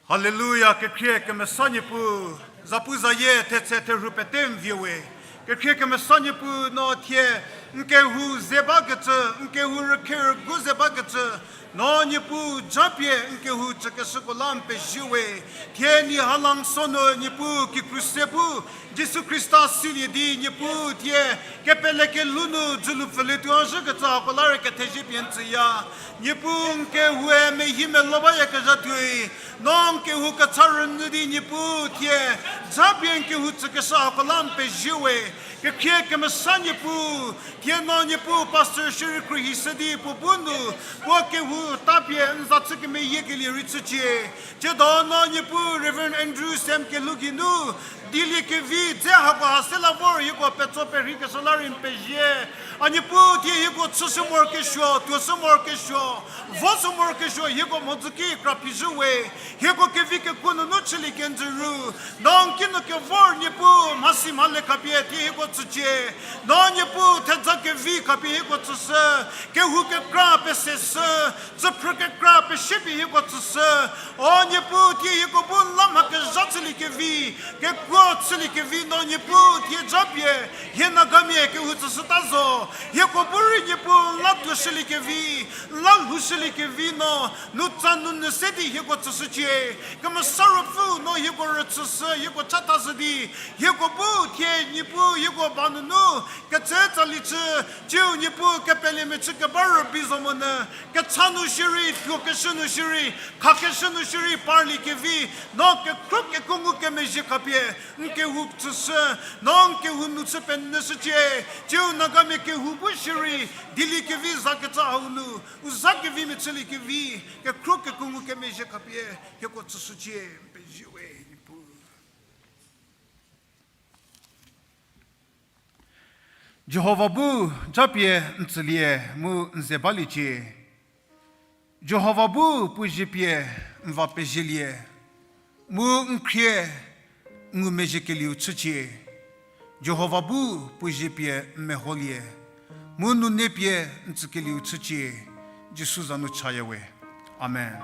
Hallelujah, que crie que me sogne pour zapuzaye te rupetem viewe. Que crie que me sogne pour no tie, nke hu zebagete, nke hu reker guzebagete. No ni pu japie nke hu cheke sokolam pe jiwe. Tie ni halang sono ni pu ki Khriezenuo. Jésus Christa sili di ni pu tie ke pele ke lunu julu feletu anje ke ta kolare ke teji pientia. Ni pu nke hu me hime loba ya ke jatui. Non ke hu ka tsaran di ni pu tie. Japie ke hu cheke sokolam pe jiwe. Que crie que me sanye pu, tie no ni pu pastor shiri Khriezenuo pu bundu, wo ke hu tapie nzatsu ke me yegeli ritsuche. Je do no ni pu Reverend Andrew Semp ke luginu, dili ke vi te ha ko hasela vor yuko petso peri ke solarin peje. Ani pu tie yuko tsusumor ke sho, tusumor ke sho, vosumor ke sho yuko mozuki krapijuwe. Yuko ke vi ke kunu nuchili kenjuru. Non kinu ke vor ni pu masim hale kapie tie yuko tsuche. Non ni pu te zake vi kapie yuko tsuse. Ke hu ke krape se se, tsupru ke krape shipi yuko tsuse. O ni pu tie yuko bun lama ke jatsili ke vi, ke tsili ke vi non ni pu tie japie. Ye nagamie ke hu tsutazo. Ye ko buri ni pu latu shili ke vi, lalhu shili ke vi no, nutsanu ne sedi ye ko tsuche. Kama sarufu no ye ko rtsuse, ye ko chatazdi, ye ko bu tie ni pu ye ko banunu, ke tsali tse, jiu ni pu ke pele me tse ke bar bizomona, ke tsanu shiri, ke shunu shiri, ke shunu shiri parli ke vi, no ke kruk ke kungu ke me je kapie, nke hu tsuse, non ke hu nutse pen ne suche, jiu nagame ke hu bushiri, dili ke vi zaketa haunu, uzake vi me tseli ke vi, ke kruk ke kungu ke me je kapie, ye ko tsuche, pe jiwe ni pu. Jehovah bu japie ntselie mu nzebaliche. Jehovah bu pujipie mva pejelie. Mu nkrie ngu mejekeli utsuche. Jehovah bu pujipie meholie. Mu nu nepie ntsikeli utsuche. Jesus anu chayewe. Amen.